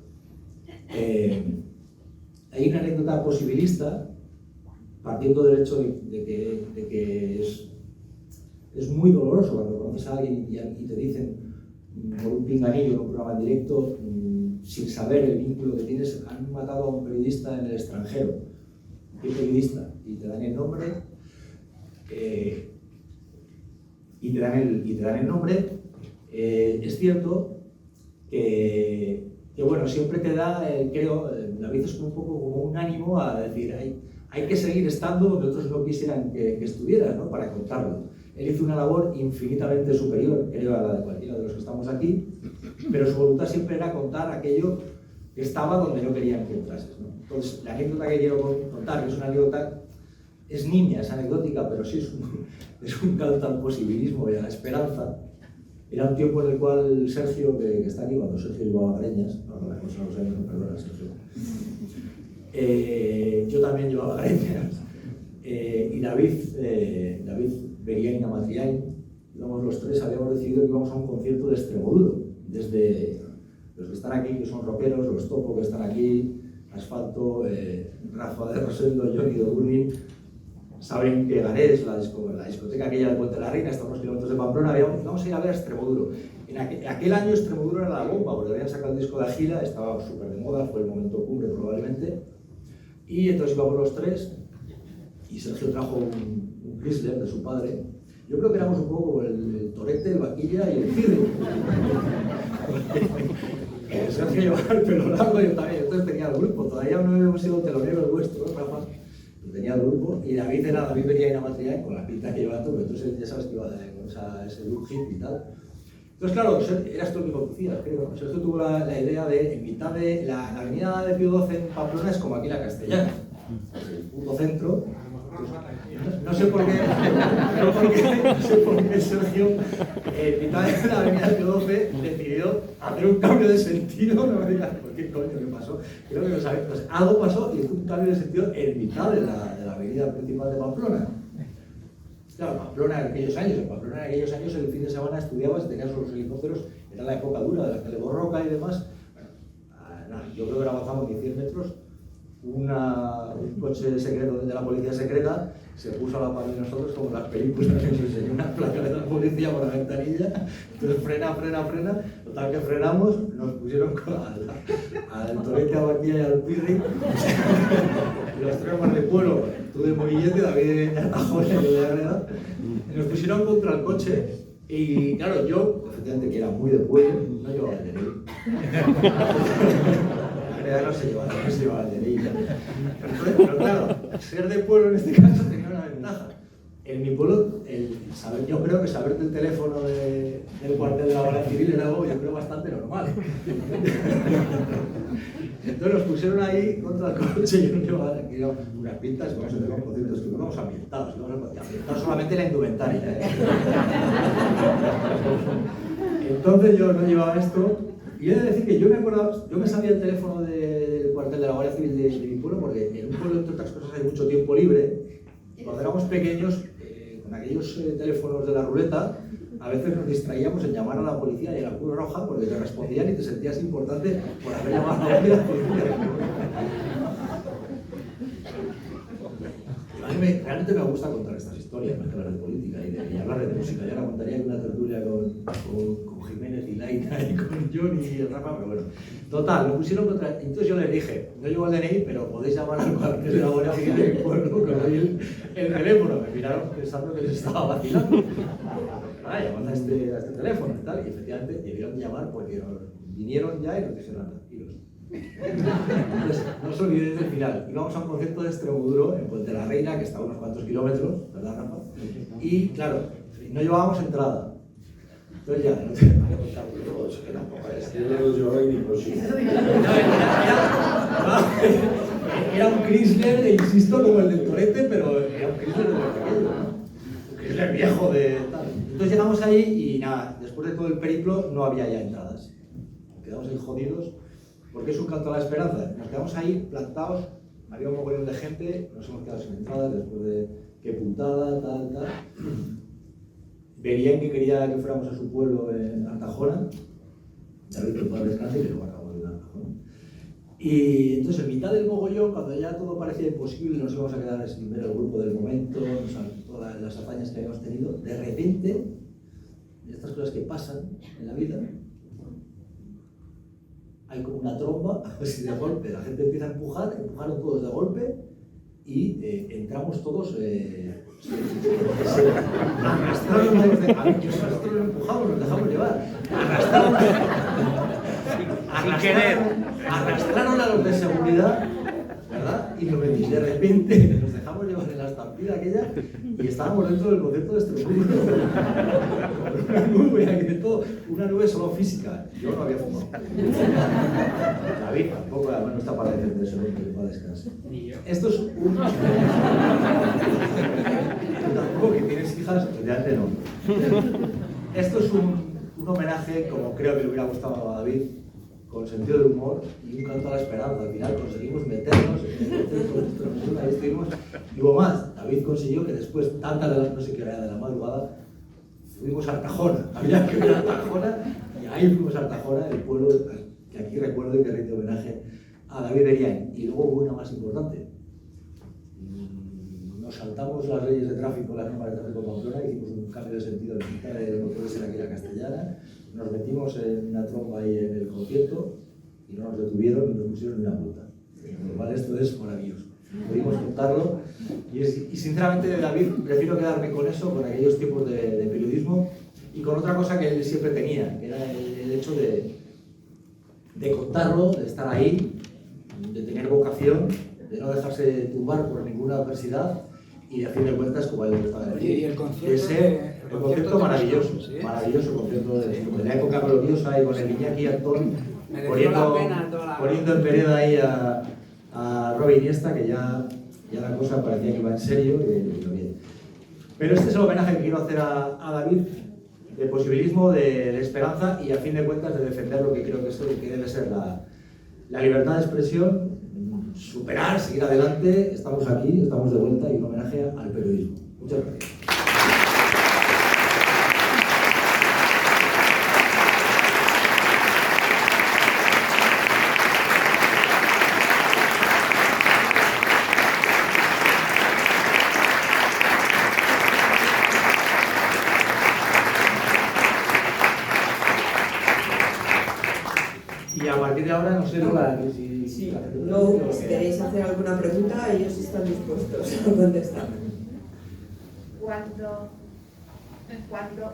Hay una anécdota posibilista partiendo del hecho de que es muy doloroso cuando conoces a alguien y te dicen por un pinganillo en un programa en directo, sin saber el vínculo que tienes, han matado a un periodista en el extranjero. ¿Qué periodista? Y te dan el nombre. Y te dan el nombre. Es cierto que que bueno, siempre te da, creo, David es un poco como un ánimo a decir, hay que seguir estando donde otros no quisieran que estuvieras, ¿no? Para contarlo. Él hizo una labor infinitamente superior, creo, a la de cualquiera de los que estamos aquí, pero su voluntad siempre era contar aquello que estaba donde no querían que entrases, ¿no? Entonces, la anécdota que quiero contar, que es una anécdota, es niña, es anecdótica, pero sí es un canto al posibilismo y a la esperanza. Era un tiempo en el cual Sergio, que está aquí, cuando Sergio llevaba greñas, no los años, perdona, Sergio. Yo también llevaba greñas. Y David Beriain y Amatriain, íbamos los tres, habíamos decidido que íbamos a un concierto de Extremoduro. Desde los que están aquí, que son rockeros, los Topo que están aquí, Asfalto, Rafa de Rosendo, Johnny Doguni, saben que Garés, la discoteca aquella de Puente de la Reina, está a unos kilómetros de Pamplona, vamos a ir a ver a Extremoduro. En aquel año Extremoduro era la bomba, porque habían sacado el disco de Agila, estaba súper de moda, fue el momento cumbre probablemente. Y entonces íbamos los tres, y Sergio trajo un Chrysler de su padre. Yo creo que éramos un poco como el Torete, el Vaquilla y el Pirro. Sergio llevaba el pelo largo, yo también, entonces tenía el grupo. Todavía no habíamos sido teloneros vuestros, Rafa. Tenía el grupo, y David Beriain y Amatriain con la pinta que llevaba todo, entonces ya sabes que iba con ese look hip y tal. Entonces, claro, eras tú el que conducías, creo. Sergio tuvo la idea de, en mitad de la avenida de Pío XII en Pamplona es como aquí la Castellana, el punto centro. No sé por qué Sergio, en mitad de la avenida de Pío XII, decidió hacer un cambio de sentido. No me digas por qué coño me pasó. Creo que lo sabéis. Pues algo pasó y hizo un cambio de sentido en mitad de la avenida principal de Pamplona. Claro, Pamplona en aquellos años, el fin de semana estudiabas y tenías los helicópteros, era la época dura de la Teleborroca y demás. Bueno, nada, yo creo que avanzamos 100 metros. Un coche secreto de la policía secreta se puso a la par de nosotros como en las películas, que nos enseñó una placa de la policía por la ventanilla, entonces frena, total que frenamos, nos pusieron al Torete, a Vaquilla y al Pirri, los tres más de pueblo, tú de Movillete, David de Atajón y yo de Agreda, nos pusieron contra el coche. Y claro, yo, efectivamente, que era muy de pueblo, no llevaba el DNI. No se llevaba el DNI. Pero claro, ser de pueblo en este caso tenía una ventaja. En mi pueblo, yo creo que saberte el teléfono del cuartel de la Guardia Civil era algo, yo creo, bastante normal. Entonces nos pusieron ahí contra el coche, yo no llevaba unas pintas, vamos a tener un concierto, es que íbamos ambientados, solamente la indumentaria. Entonces yo no llevaba esto, y he de decir que yo me sabía el teléfono del cuartel de la Guardia Civil de mi pueblo, porque en un pueblo, entre otras cosas, hay mucho tiempo libre. Cuando éramos pequeños, con aquellos teléfonos de la ruleta, a veces nos distraíamos en llamar a la policía y a la Cruz Roja porque te respondían y te sentías importante por haber llamado a la policía. A mí realmente me gusta contar estas historias, más que hablar de política y hablar de música. Yo ahora contaría una tertulia con Jiménez y Laina y con Johnny y el Rafa, pero bueno. Total, lo pusieron contra... Entonces yo les dije, no llevo el DNI, pero podéis llamar al cuartel de la Guardia Civil de mi pueblo, que doy el teléfono. Me miraron pensando que les estaba vacilando. Llamad a este teléfono y tal, y efectivamente debieron llamar porque vinieron ya y nos dijeron, tranquilos. Entonces, no os olvidéis del final. Íbamos a un concierto de Extremoduro en Puente de la Reina, que está a unos cuantos kilómetros, ¿verdad, Rafa? Y claro, no llevábamos entrada. Entonces ya, no te voy a contar todo eso, que tampoco es. Yo no lo llevaba ni por sí. Era un Chrysler, insisto, como el del Torete, pero era un Chrysler de pequeño, ¿no? Un Chrysler viejo de tal. Entonces llegamos ahí y nada, después de todo el periplo no había ya entradas. Quedamos ahí jodidos, porque es un canto a la esperanza. Nos quedamos ahí plantados, había un mogollón de gente, nos hemos quedado sin entradas después de qué puntada, tal. Verían que quería que fuéramos a su pueblo en Artajona, David, que pueda descansar y luego acabamos de Artajona. Y entonces, en mitad del mogollón, cuando ya todo parecía imposible, nos íbamos a quedar sin ver el grupo del momento, todas las hazañas que habíamos tenido, de repente, de estas cosas que pasan en la vida, hay como una tromba, así de golpe, la gente empieza a empujaron todos de golpe y entramos todos, arrastraron nosotros lo empujamos, nos dejamos llevar, arrastraron a los de seguridad, ¿verdad? Y de repente nos dejamos llevar en la estampida aquella y estábamos dentro del concierto de Estrasburgo. Una nube solo física. Yo no había fumado. David tampoco, además no está para defender eso, que va a descansar. Esto es un... Tampoco que tienes hijas, realmente no. Esto es un homenaje, como creo que le hubiera gustado a David, con sentido de humor y un canto a la esperanza. Al final conseguimos meternos en el concierto de ahí estuvimos. Y hubo más, David consiguió que después, tantas de las no sé qué hora de la madrugada, fuimos a Artajona. Había que ir a Artajona y ahí fuimos a Artajona, el pueblo que aquí recuerdo y que rinde homenaje a David Eriain. Y luego hubo una más importante. Nos saltamos las leyes de tráfico, las normas de tráfico de Pamplona, hicimos un cambio de sentido en mitad de lo que puede ser aquí la castellana, nos metimos en una tromba ahí en el concierto y no nos detuvieron ni nos pusieron ni una multa. Lo cual esto es maravilloso. Pudimos contarlo y sinceramente, David, prefiero quedarme con eso, con aquellos tipos de periodismo y con otra cosa que él siempre tenía, que era el hecho de contarlo, de estar ahí, de tener vocación, de no dejarse tumbar por ninguna adversidad y de fin de cuentas, como a él le gustaba decir, y el concierto maravilloso, ¿sí? Maravilloso concierto de la época gloriosa y con el Iñaki Antón poniendo en vereda ahí a Robbie Iniesta, que ya la cosa parecía que iba en serio y lo bien. Pero este es el homenaje que quiero hacer a David, de posibilismo, de esperanza y a fin de cuentas de defender lo que creo que debe ser la libertad de expresión, superar, seguir adelante. Estamos aquí, estamos de vuelta y un homenaje al periodismo. Muchas gracias. Y a partir de ahora, no sé, Lola, si... Sí, luego, si queréis hacer alguna pregunta, ellos están dispuestos a contestar. ¿Cuándo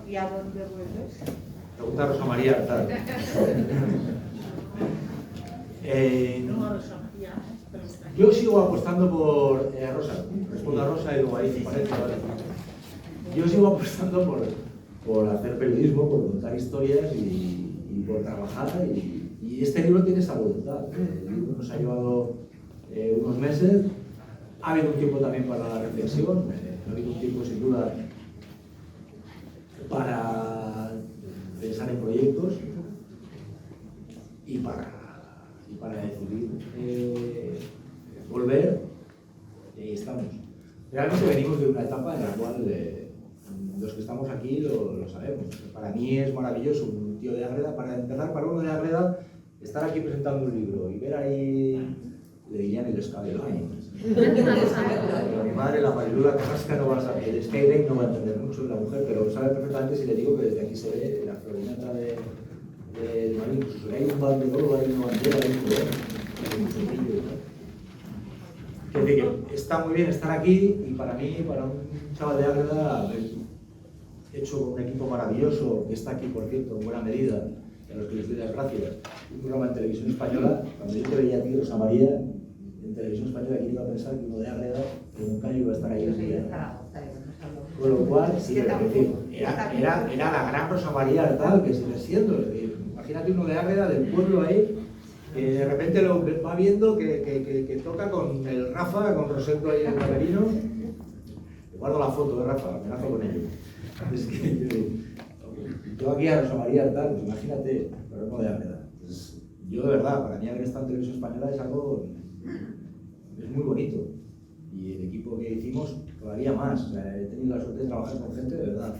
y a dónde vuelves? Pregunta Rosa María Artal. Yo sigo apostando por... Rosa, respondo a Rosa y luego ahí si parece, ¿vale? Yo sigo apostando por hacer periodismo, por contar historias y por trabajar y este libro tiene esa voluntad. El libro nos ha llevado unos meses, ha habido un tiempo también para la reflexión, ha habido un tiempo sin duda para pensar en proyectos y para decidir volver. Y estamos. Realmente venimos de una etapa en la cual los que estamos aquí lo sabemos. Para mí es maravilloso un tío de Ágreda, para empezar, para uno de Ágreda, estar aquí presentando un libro y ver ahí, le dirían el Skyline. Pero mi madre, la Marilula Carrasca, no va a saber, el Skyline no va a entender mucho de la mujer, pero sabe perfectamente si le digo que desde aquí se ve la florinata del Marín, incluso hay un bandero, hay una bandera, hay un color, hay mucho brillo. Es decir, que está muy bien estar aquí y para mí, para un chaval de Ágreda, hecho con un equipo maravilloso, que está aquí, por cierto, en buena medida, a los que les doy las gracias, un programa en televisión española. Cuando yo te veía a ti, Rosa María, en televisión española, ¿quién iba a pensar que uno de Ágreda, que nunca iba a estar ahí? Con lo cual, sí, era la gran Rosa María Artal, que sigue siendo. Es decir, imagínate uno de Ágreda, del pueblo ahí, que de repente lo va viendo que toca con el Rafa, con Rosendo ahí en el camerino. Guardo la foto de Rafa, me amenazo con ello. Es que yo aquí a Rosa María Artal, pues imagínate, pero no de Ágreda. Pues yo de verdad, para mí haber estado en televisión española es algo, es muy bonito. Y el equipo que hicimos todavía más. O sea, he tenido la suerte de trabajar con gente de verdad.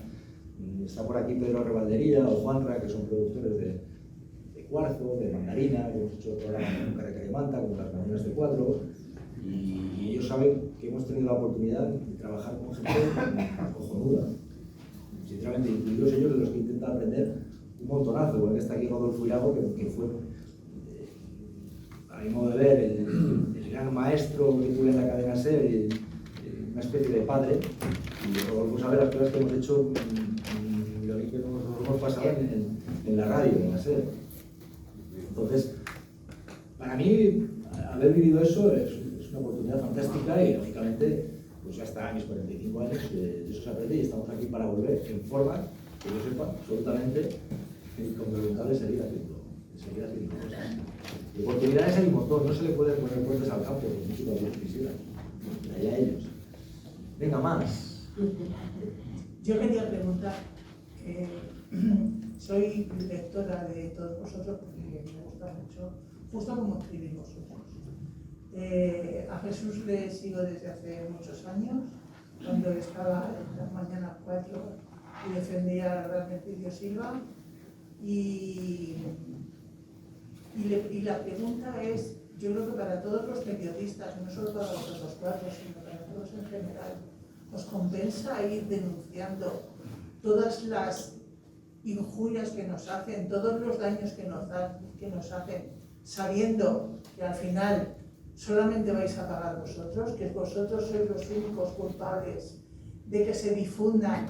Está por aquí Pedro Revaldería o Juanra, que son productores de Cuarzo, de Mandarina, que hemos hecho programas con Carreca de Manta, con las mañanas de 4, y ellos saben que hemos tenido la oportunidad de trabajar con gente cojonuda. Sinceramente, incluidos ellos de los que intentan aprender un montonazo, porque está aquí Rodolfo Irago, que fue, a mi modo de ver, el gran maestro que tuve en la cadena SER, una especie de padre, y Rodolfo sabe las cosas que hemos hecho, lo que nos hemos pasado en la radio, en la SER. Entonces, para mí, haber vivido eso es una oportunidad fantástica y, lógicamente, pues ya está, a mis 45 años, de eso se aprende y estamos aquí para volver en forma, que yo sepa, absolutamente, y con voluntad de seguir haciendo cosas. Y oportunidades hay un montón, no se le puede poner puertas al campo, como muchos de ellos quisieran. Allá ellos. Venga, más. Yo quería preguntar, soy lectora de todos vosotros porque me gusta mucho, justo como escribís vosotros. A Jesús le sigo desde hace muchos años, cuando estaba en las Mañanas 4 y defendía al gran Emilio Silva. Y la pregunta es, yo creo que para todos los periodistas, no solo para vosotros cuatro, sino para todos en general, ¿os compensa ir denunciando todas las injurias que nos hacen, todos los daños que nos hacen, sabiendo que al final solamente vais a pagar vosotros, que vosotros sois los únicos culpables de que se difundan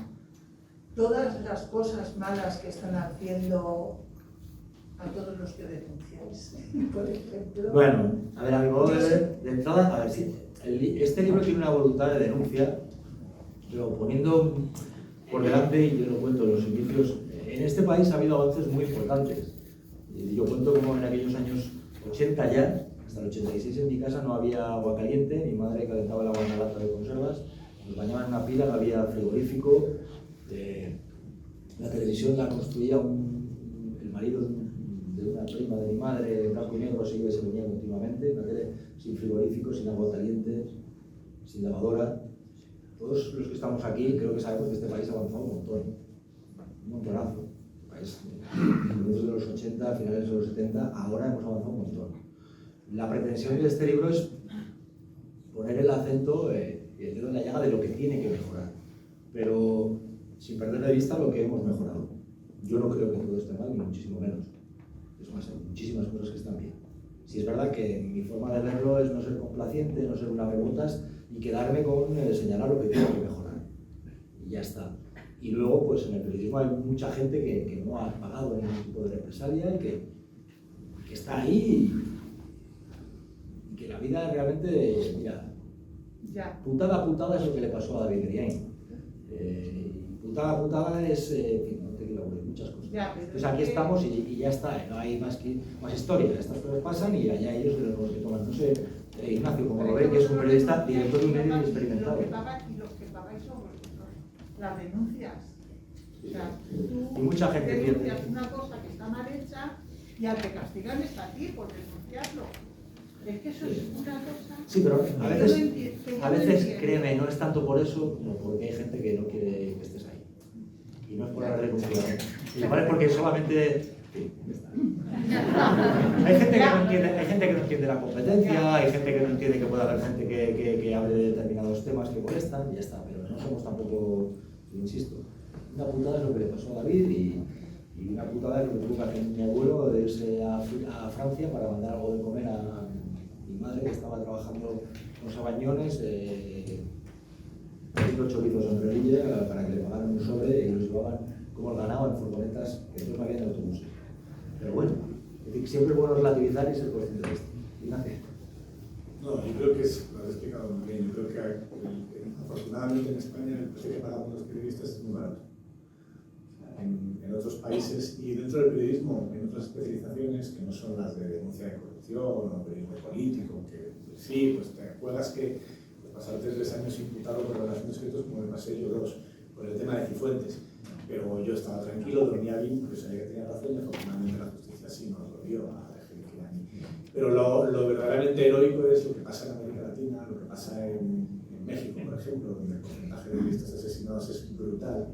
todas las cosas malas que están haciendo a todos los que denunciáis, por ejemplo? Bueno, a ver, a mi modo de ver, de entrada, a ver, sí, este libro tiene una voluntad de denuncia, pero poniendo por delante, y yo lo cuento, los inicios, en este país ha habido avances muy importantes. Y yo cuento como en aquellos años 80 ya, hasta el 86 en mi casa no había agua caliente, mi madre calentaba el agua en una lata de conservas, nos bañaban en una pila, no había frigorífico, la televisión la construía el marido de una prima de mi madre, en blanco y negro, así que se venía continuamente, una tele sin frigorífico, sin agua caliente, sin lavadora. Todos los que estamos aquí creo que sabemos que este país ha avanzado un montón, un montonazo. El país, comienzos de los 80, finales de los 70, ahora hemos avanzado un montón. La pretensión de este libro es poner el acento y el dedo en la llaga de lo que tiene que mejorar, pero sin perder de vista lo que hemos mejorado. Yo no creo que todo esté mal, ni muchísimo menos. Es más, hay muchísimas cosas que están bien. Si es verdad que mi forma de verlo es no ser complaciente, no ser una rebotas y quedarme con señalar lo que tengo que mejorar. Y ya está. Y luego, pues en el periodismo hay mucha gente que no ha pagado ningún tipo de represalia y que está ahí y que la vida realmente, mira, putada a putada es lo que le pasó a David Griain. Putada a putada es, en fin, no te quiero aburrir, muchas cosas. Entonces aquí estamos y ya está, no hay más historias. Estas cosas pasan y allá ellos de los que toman. No sé, Ignacio, como lo ve, que es un periodista, director de un medio experimentado. Los que pagáis son vosotros, las denuncias. O sea, Y mucha gente denuncias pierde. una cosa que está mal hecha y al que castigan es a ti por denunciarlo. Es que eso es una cosa... Sí, pero a veces entiendo. créeme, no es tanto por eso, como porque hay gente que no quiere que estés ahí. Y no es por haber denunciado. Igual es porque solamente... Sí, ya está. Hay gente que no entiende la competencia, hay gente que no entiende que pueda haber gente que hable de determinados temas que molestan, y ya está. Pero no somos tampoco, insisto, una putada es lo que le pasó a David y una putada es lo que tuvo que hacer mi abuelo de irse a Francia para mandar algo de comer a mi madre, que estaba trabajando con Sabañones, haciendo chorizos en Relilla para que le pagaran un sobre y los llevaban como el ganado en furgonetas que entonces no había en autobuses. Pero bueno, es decir, siempre es bueno relativizar y ser consciente de esto. Ignacio. No, yo creo que lo has explicado muy bien. Yo creo que afortunadamente en España el precio que pagamos los periodistas es muy barato. En otros países y dentro del periodismo, en otras especializaciones que no son las de denuncia de corrupción o periodismo político, que pues, sí, pues te acuerdas que pasaste 3 años imputado por relaciones secretas, como me pasé yo 2, por el tema de Cifuentes. Pero yo estaba tranquilo, dormía bien, porque sabía que tenía razón y afortunadamente la justicia sí nos lo dio a Pero lo verdaderamente heroico es lo que pasa en América Latina, lo que pasa en México, por ejemplo, donde el porcentaje de periodistas asesinados es brutal.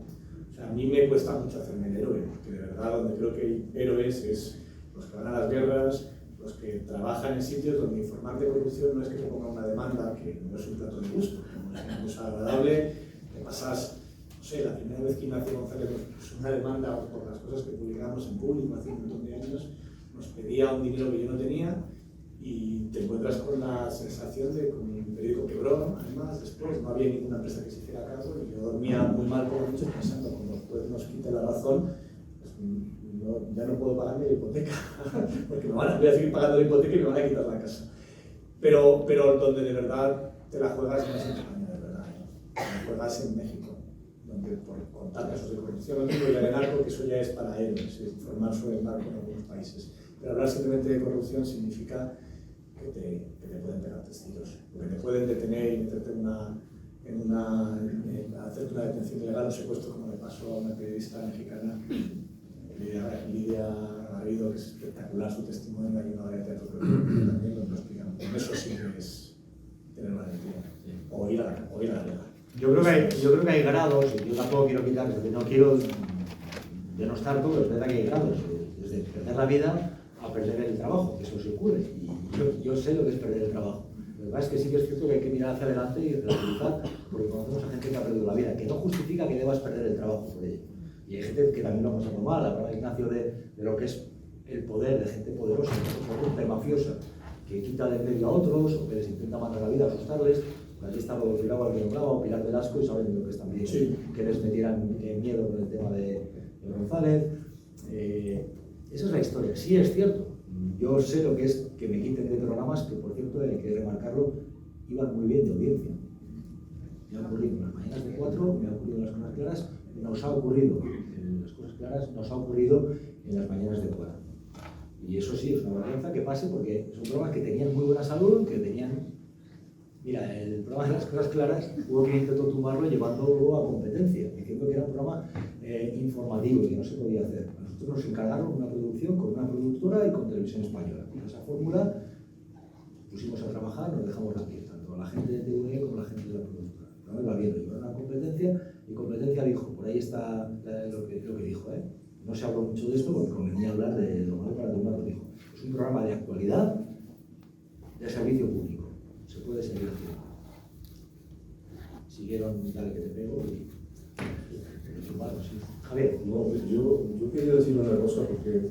O sea, a mí me cuesta mucho hacerme el héroe, porque de verdad donde creo que hay héroes es los que van a las guerras, los que trabajan en sitios donde informar de corrupción no es que te ponga una demanda, que no es un plato de gusto, no es una cosa agradable, te pasas, no sé, la primera vez que Ignacio González puso una demanda por las cosas que publicamos en público hace un montón de años, nos pedía un dinero que yo no tenía y te encuentras con la sensación de que un periódico quebró, además, después no había ninguna empresa que se hiciera caso y yo dormía muy mal por la noche pensando, como después nos quite la razón, pues ya no puedo pagar ni la hipoteca, porque voy a seguir pagando la hipoteca y me van a quitar la casa. Pero donde de verdad te la juegas no es en España, de verdad, te la juegas en México, donde por contar casos de corrupción, no digo ya de narco, que eso ya es para héroes, es informar sobre el narco en algunos países. Pero hablar simplemente de corrupción significa que te pueden pegar 3 tiros, porque te pueden detener y meterte hacerte una detención ilegal o secuestro, como le pasó a una periodista mexicana, Lidia Garrido, que es espectacular su testimonio en una obra de teatro, pero también lo explican. Eso sí que es tener valentía, o ir a la guerra. Yo creo que hay grados, y yo tampoco quiero quitar, no quiero denostar todo, es verdad que hay grados, desde perder la vida a perder el trabajo, que eso sí ocurre, y yo sé lo que es perder el trabajo. Lo que pasa es que sí que es cierto que hay que mirar hacia adelante y relativizar, porque conocemos a gente que ha perdido la vida, que no justifica que debas perder el trabajo por ello. Y hay gente que también lo ha pasado mal, hablaba Ignacio de lo que es el poder de gente poderosa, gente mafiosa, que quita del medio a otros, o que les intenta matar la vida, asustarles. Aquí está Rodolfo Irago, al que nombraba, o Pilar Velasco, y saben lo que es también, que les metieran miedo con el tema de González. Esa es la historia, sí es cierto. Yo sé lo que es que me quiten de programas que, por cierto, hay que remarcarlo, iban muy bien de audiencia. Me ha ocurrido en las mañanas de 4, me ha ocurrido en las cosas claras, nos ha ocurrido en las cosas claras, nos ha ocurrido en las mañanas de 4. Y eso sí, es una vergüenza que pase, porque son programas que tenían muy buena salud, que tenían... Mira, el programa de las cosas claras hubo quien intentó tumbarlo llevándolo a competencia, diciendo que era un programa informativo y que no se podía hacer. A nosotros nos encargaron una producción con una productora y con Televisión Española. Y esa fórmula pusimos a trabajar, nos dejamos la piel, tanto a la gente de TVE como a la gente de la productora. No iba bien, lo llevaron a competencia y competencia dijo, por ahí está lo que dijo, No se habló mucho de esto porque convenía hablar de lo malo para tumbarlo, dijo. Es un programa de actualidad de servicio público. Se puede seguir haciendo. Siguieron, dale que te pego y tumbarlo, sí. Javier. No, yo quería decir una cosa porque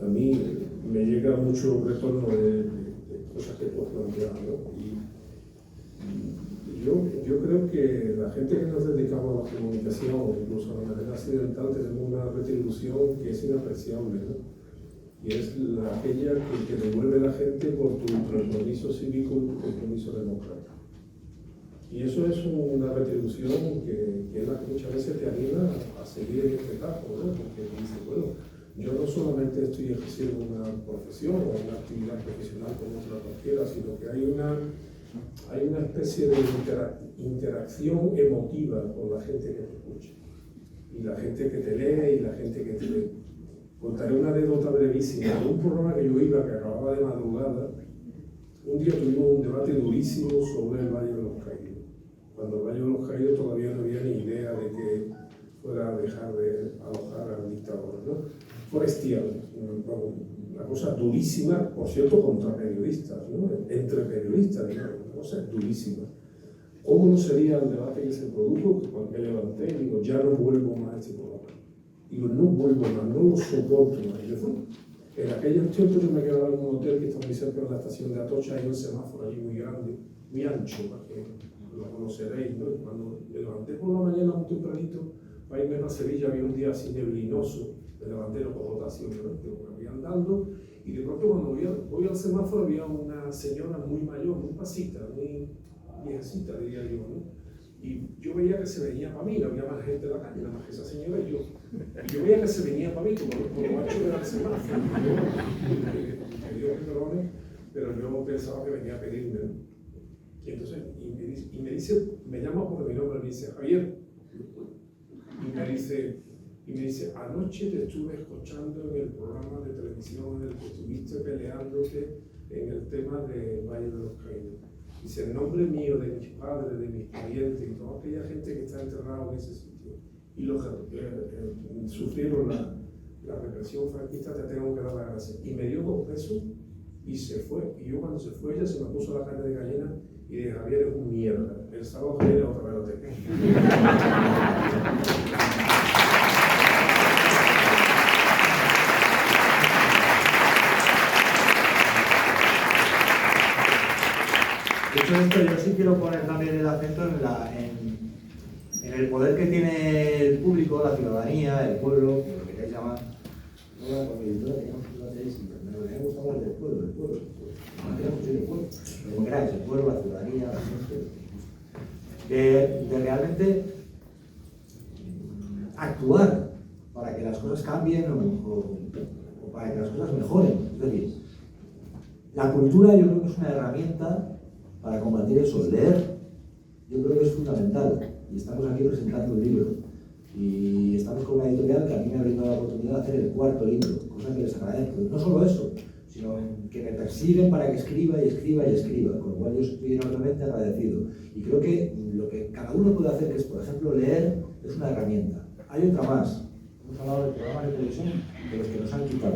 a mí me llega mucho retorno de cosas que tú has planteado, ¿no? Y yo creo que la gente que nos dedicamos a la comunicación, incluso a la manera accidental, tenemos una retribución que es inapreciable, ¿no? Y es aquella que devuelve la gente por tu compromiso cívico y tu compromiso democrático. Y eso es una retribución que es la que muchas veces te anima a seguir en este campo, ¿no? Porque dices, bueno, yo no solamente estoy ejerciendo una profesión o una actividad profesional como otra cualquiera, sino que hay una especie de interacción emotiva con la gente que te escucha, y la gente que te lee y la gente que te ve. Contaré una anécdota brevísima. En un programa que yo iba, que acababa de madrugada, un día tuvimos un debate durísimo sobre el Valle de los Caídos. Cuando el Valle de los Caídos todavía no había ni idea de que fuera a dejar de alojar al dictador, ¿no? Forestier, una cosa durísima, por cierto, contra periodistas, ¿no? Entre periodistas, digamos, una cosa durísima. ¿Cómo no sería el debate que se produjo? Que cuando me levanté, digo, ya no vuelvo más a este programa. Digo, no vuelvo más, no lo soporto más. Y yo fui. En aquellos tiempos yo me quedaba en un hotel que está muy cerca de la estación de Atocha, hay un semáforo allí muy grande, muy ancho, para que lo conoceréis, ¿no? Cuando me levanté por la mañana muy tempranito, para irme a Sevilla, había un día así neblinoso, me levanté no por votación, me voy andando, y de pronto cuando voy al semáforo había una señora muy mayor, muy pasita, muy viejecita, diría yo, ¿no? Y yo veía que se venía para mí, no había más gente en la calle, nada más que esa señora y yo. Y yo veía que se venía para mí, como lo macho de la semana. Me dio perdón, pero yo pensaba que venía a pedirme. Y entonces, me llama por mi nombre, me dice, Javier. Y me dice, anoche te estuve escuchando en el programa de televisión en el que estuviste peleándote en el tema de Valle de los Caídos. Dice, en nombre mío, de mis padres, de mis parientes y toda aquella gente que está enterrada en ese sitio y los que sufrieron la represión franquista, te tengo que dar las gracias. Y me dio 2 pesos y se fue. Y yo cuando se fue ella se me puso la carne de gallina y dije, Javier es un mierda. El sábado viene otra vez lo tengo. Dicho esto, yo sí quiero poner también el acento en el poder que tiene el público, la ciudadanía, el pueblo, lo que queráis llamar, pueblo, la ciudadanía, la gente, de realmente actuar para que las cosas cambien o para que las cosas mejoren. Es decir, la cultura yo creo que es una herramienta para combatir eso. Leer yo creo que es fundamental, y estamos aquí presentando un libro y estamos con una editorial que a mí me ha brindado la oportunidad de hacer el 4.º libro, cosa que les agradezco. No solo eso, sino que me persiguen para que escriba y escriba y escriba, con lo cual yo estoy enormemente agradecido. Y creo que lo que cada uno puede hacer, que es, por ejemplo, leer, es una herramienta. Hay otra más. Hemos hablado de programas de televisión de los que nos han quitado.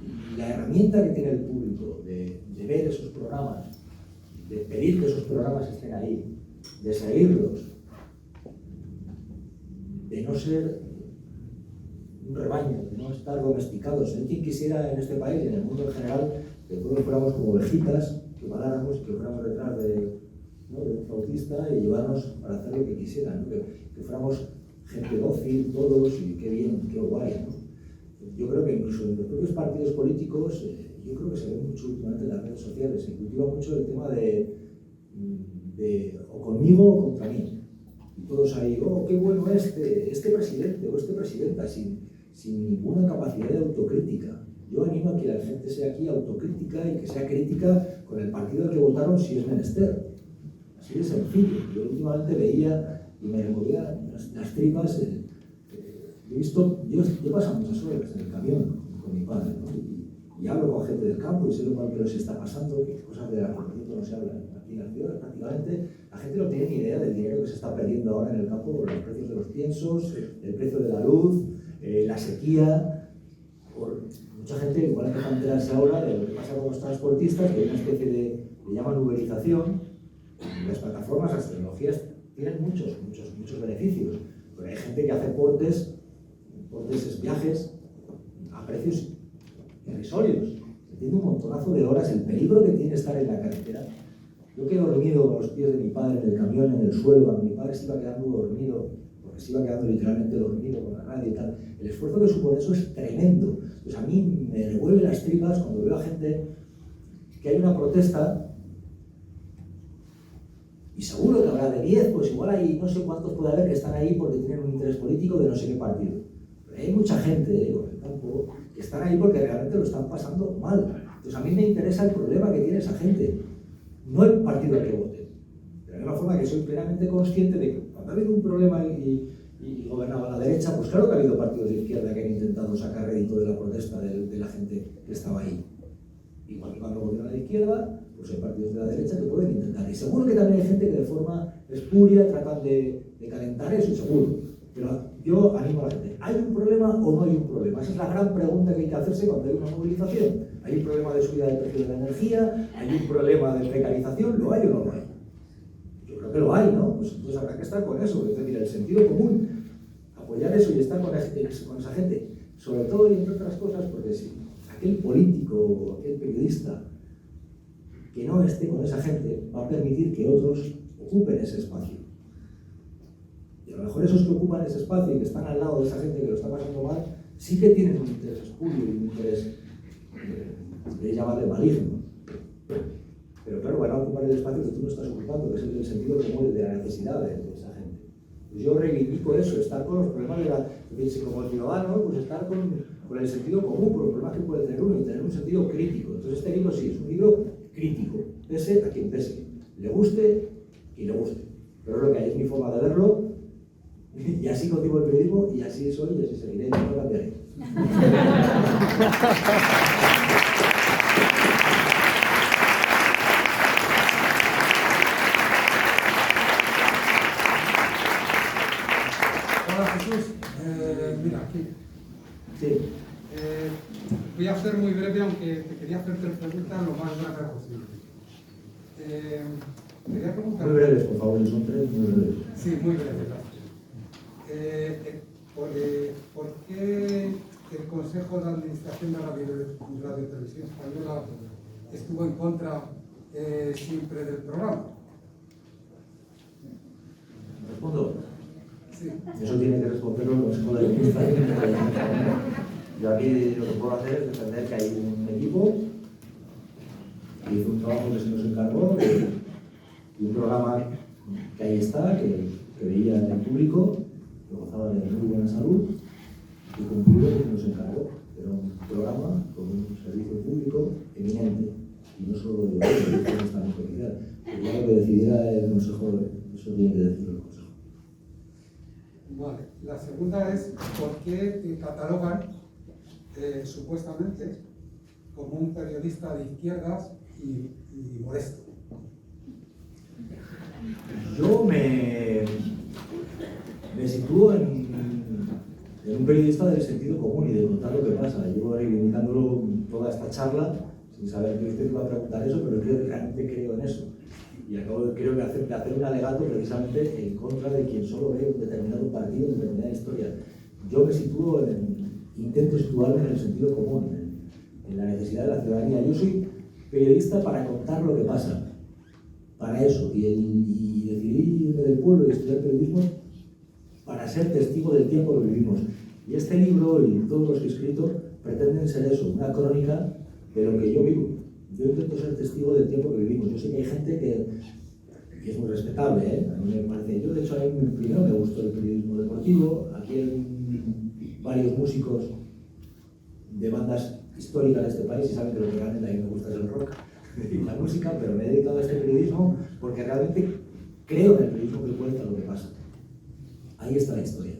Y la herramienta que tiene el público de ver esos programas, de pedir que esos programas estén ahí, de seguirlos, de no ser un rebaño, de no estar domesticados. Hay quien quisiera en este país y en el mundo en general que todos fuéramos como ovejitas, que paráramos y que fuéramos detrás de un flautista y llevarnos para hacer lo que quisieran, ¿no? Que fuéramos gente dócil todos y qué bien, qué guay, ¿no? Yo creo que incluso en los propios partidos políticos, yo creo que se ve mucho últimamente en las redes sociales, se cultiva mucho el tema de o conmigo o contra mí. Y todos ahí, oh, qué bueno este presidente o esta presidenta, sin ninguna capacidad de autocrítica. Yo animo a que la gente sea aquí autocrítica y que sea crítica con el partido al que votaron si es menester. Así de sencillo. Yo últimamente veía y me removía las tripas. Yo he pasado muchas horas en el camión con mi padre, ¿no? Y hablo con gente del campo y sé lo mal que les está pasando, que cosas de la corrupción no se hablan. Aquí en las ciudades prácticamente la gente no tiene ni idea del dinero que se está perdiendo ahora en el campo por los precios de los piensos, el precio de la luz, la sequía. Mucha gente igual hay que enterarse ahora de lo que pasa con los transportistas, que hay una especie de llaman uberización. Las plataformas, las tecnologías tienen muchos beneficios, pero hay gente que hace portes, viajes a precios irrisorios. Se tiene un montonazo de horas, el peligro que tiene estar en la carretera. Yo que he dormido con los pies de mi padre en el camión, en el suelo, cuando mi padre se iba quedando dormido, porque se iba quedando literalmente dormido con la radio y tal. El esfuerzo que supone eso es tremendo. Pues a mí me revuelve las tripas cuando veo a gente que hay una protesta. Y seguro que habrá de 10, pues igual hay no sé cuántos puede haber que están ahí porque tienen un interés político de no sé qué partido. Pero hay mucha gente en el campo que están ahí porque realmente lo están pasando mal. Entonces a mí me interesa el problema que tiene esa gente, no el partido al que vote. De la misma forma que soy plenamente consciente de que cuando ha habido un problema y gobernaba la derecha, pues claro que ha habido partidos de izquierda que han intentado sacar rédito de la protesta de la gente que estaba ahí. Igual que cuando gobierna la izquierda, pues hay partidos de la derecha que pueden intentar. Y seguro que también hay gente que de forma espuria tratan de calentar eso, seguro. Pero yo animo a la gente. ¿Hay un problema o no hay un problema? Esa es la gran pregunta que hay que hacerse cuando hay una movilización. ¿Hay un problema de subida del precio de la energía? ¿Hay un problema de precarización? ¿Lo hay o no lo hay? Yo creo que lo hay, ¿no? Pues entonces habrá que estar con eso. Es decir, el sentido común, apoyar eso y estar con esa gente. Sobre todo y entre otras cosas, porque si aquel político o aquel periodista que no esté con esa gente va a permitir que otros ocupen ese espacio. Y a lo mejor esos que ocupan ese espacio y que están al lado de esa gente que lo está pasando mal, sí que tienen un interés espurio y un interés, de llamarle maligno. Pero claro, van a ocupar el espacio que tú no estás ocupando, que es el del sentido común de la necesidad de esa gente. Pues yo reivindico eso, estar con los problemas de la... Como ciudadano, pues estar con el sentido común, con los problemas que puede tener uno y tener un sentido crítico. Entonces este libro sí es un libro crítico, pese a quien pese, le guste y le guste. Pero es lo que hay, es mi forma de verlo, y así concibo el periodismo, y así soy, y así seguiré, y no lo cambiaré. Hola Jesús, mira, aquí. Sí. Voy a ser muy breve, aunque te quería hacerte preguntas lo más breve posible. Quería preguntar... Muy breves, por favor, son 3 muy breves. Sí, muy breves. ¿Por qué el Consejo de Administración de la Radio Televisión Española estuvo en contra siempre del programa? ¿Respondo? Sí. Eso tiene que responderlo el Consejo de Administración. Yo aquí lo que puedo hacer es defender que hay un equipo que hizo un trabajo que se nos encargó, y un programa que ahí está, que veía en el público, que gozaba de muy buena salud, y cumplido que se nos encargó. Era un programa con un servicio público eminente, y no solo de esta mujer. Pero ya lo que decidiera el Consejo, eso tiene que decidir el Consejo. Vale. La segunda es, ¿por qué te catalogan supuestamente como un periodista de izquierdas y molesto? Yo me sitúo en un periodista del sentido común y de contar lo que pasa. Llevo reivindicándolo toda esta charla sin saber que usted iba a preguntar eso, pero realmente creo en eso. Y acabo de hacer un alegato precisamente en contra de quien solo ve un determinado partido, una determinada historia. Yo me sitúo intento situarme en el sentido común, en la necesidad de la ciudadanía. Yo soy periodista para contar lo que pasa, para eso, y decidí irme del pueblo y estudiar periodismo para ser testigo del tiempo que vivimos. Y este libro y todos los que he escrito pretenden ser eso, una crónica de lo que yo vivo. Yo intento ser testigo del tiempo que vivimos. Yo sé que hay gente que es muy respetable, ¿eh? A mí me parece. Yo, de hecho, a mí primero me gustó el periodismo deportivo. Aquí hay varios músicos de bandas históricas de este país y saben que lo que realmente a mí me gusta es el rock y la música, pero me he dedicado a este periodismo porque realmente creo en el periodismo que cuenta lo que pasa. Ahí está la historia.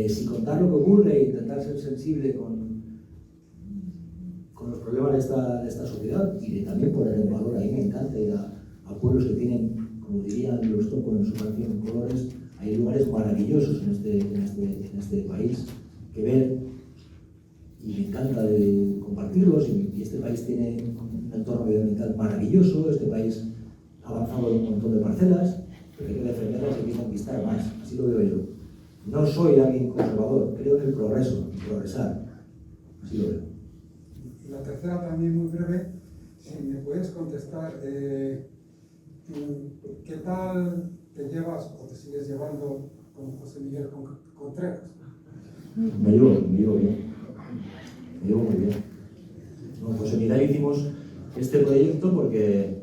Si contar lo que ocurre e intentar ser sensible con los problemas de esta sociedad y también poner en valor, a mí me encanta ir a pueblos que tienen, como dirían los Tocos en su canción Colores, hay lugares maravillosos en este país que ver y me encanta compartirlos y este país tiene un entorno medioambiental maravilloso, este país ha avanzado en un montón de parcelas, pero hay que defenderlas y hay que conquistar más, así lo veo yo. No soy alguien conservador, creo en el progreso, en progresar, así lo veo. Y la tercera también muy breve, si me puedes contestar, ¿qué tal te llevas o te sigues llevando con José Miguel Contreras? Me llevo bien, me llevo muy bien. Con José Miguel hicimos este proyecto porque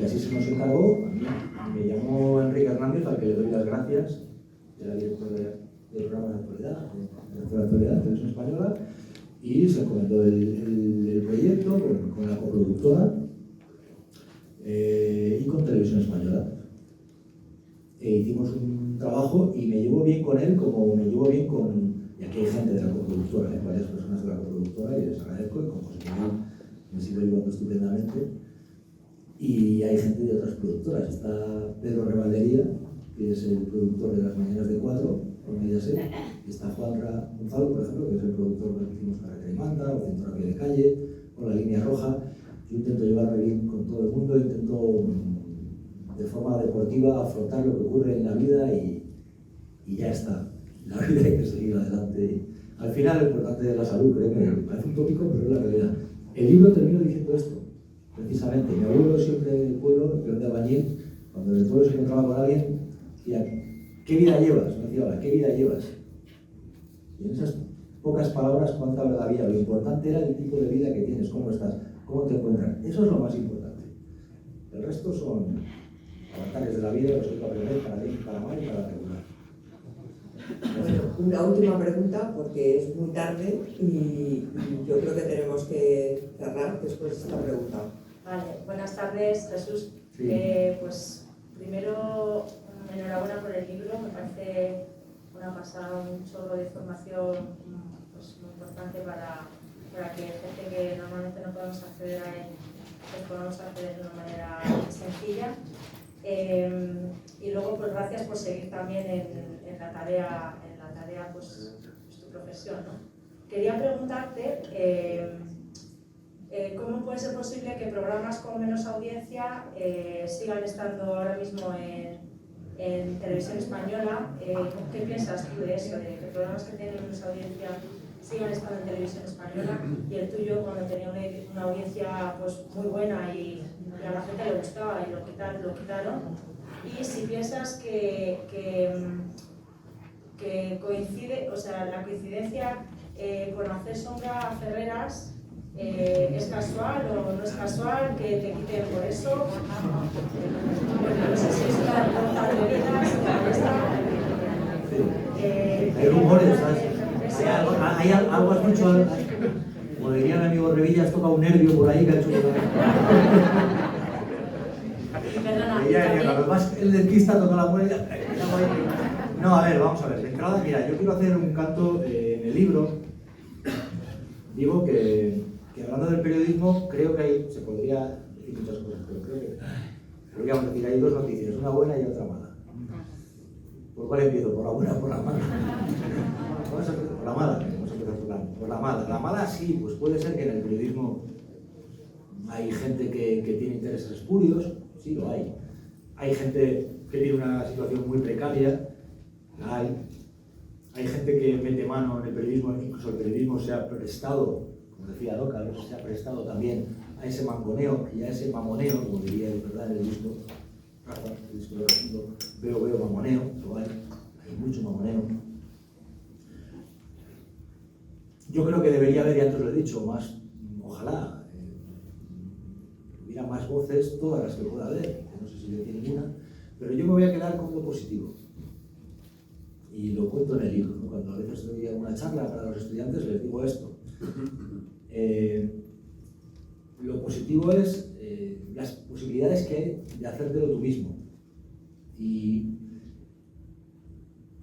así se nos encargó. A mí me llamó Enrique Hernández, al que le doy las gracias, era director del programa de actualidad, de la actualidad de Televisión Española, y se encomendó el proyecto con la coproductora y con Televisión Española. Hicimos un trabajo y me llevo bien con él como me llevo bien con... Y aquí hay gente de la coproductora, hay varias personas de la coproductora y les agradezco, y con José Miguel me sigo llevando estupendamente. Y hay gente de otras productoras, está Pedro Revaldería, que es el productor de Las Mañanas de Cuatro, por Mediaset, y está Juanra Gonzalo, por ejemplo, que es el productor que hicimos Carretera y Manda, o Centro a Pie de Calle, o La Línea Roja. Yo intento llevarme bien con todo el mundo, intento de forma deportiva afrontar lo que ocurre en la vida y ya está. La vida hay que seguir adelante. Al final, lo importante es la salud, creo que parece un tópico, pero es la realidad. El libro termina diciendo esto, precisamente. Mi abuelo siempre en el pueblo, peón de albañil, cuando en el pueblo se encontraba con alguien, decía, ¿qué vida llevas? Me decía, ahora, ¿qué vida llevas? Y en esas pocas palabras, ¿cuánta verdad había? Lo importante era el tipo de vida que tienes, cómo estás, cómo te encuentras. Eso es lo más importante. El resto son avatares de la vida, los que hay que aprender para bien, para mal y para regular. Bueno, una última pregunta porque es muy tarde y yo creo que tenemos que cerrar después de esta pregunta. Vale, buenas tardes, Jesús. Sí. Pues primero, enhorabuena por el libro, me parece una pasada, un chorro de información pues, muy importante para que gente que normalmente no podemos acceder a él, pues podamos acceder de una manera sencilla. Y luego, pues gracias por seguir también en la tarea, pues, tu profesión, ¿no? Quería preguntarte cómo puede ser posible que programas con menos audiencia sigan estando ahora mismo en Televisión Española. ¿Qué piensas tú de eso, de que programas que tienen menos audiencia sigan estando en Televisión Española y el tuyo, cuando tenía una audiencia pues, muy buena y a la gente le gustaba y lo quitaron? Y si piensas que coincide, o sea, la coincidencia con hacer Sombra a Ferreras ¿Es casual o no es casual que te quiten por eso? Bueno, no sé si es una pregunta de vida, si te molesta. Hay rumores, ¿sabes? Hay algo has dicho, como diría mi amigo Revilla, has tocado un nervio por ahí que ha hecho que además el dentista toca la muela. No, a ver, vamos a ver. De entrada, mira, yo quiero hacer un canto en el libro. Digo que hablando del periodismo, creo que se podría decir muchas cosas, pero creo que podríamos decir, hay dos noticias, una buena y otra mala. ¿Por cuál empiezo? ¿Por la buena o por la mala? Vamos a empezar por la mala. Vamos a empezar por la mala. La mala sí, pues puede ser que en el periodismo hay gente que tiene intereses espurios, sí lo hay. Hay gente que tiene una situación muy precaria, la hay. Hay gente que mete mano en el periodismo, incluso el periodismo se ha prestado, como decía Doca, ¿no? Se ha prestado también a ese mangoneo y a ese mamoneo, como diría de verdad en el disco, el disco de Recibo, veo mamoneo, lo hay mucho mamoneo. Yo creo que debería haber, y antes lo he dicho, más, ojalá, hubiera más voces, todas las que pueda haber, no sé si le tiene ninguna, pero yo me voy a quedar con lo positivo. Y lo cuento en el libro, ¿no? Cuando a veces doy alguna charla para los estudiantes les digo esto. Lo positivo es las posibilidades que hay de hacértelo tú mismo. Y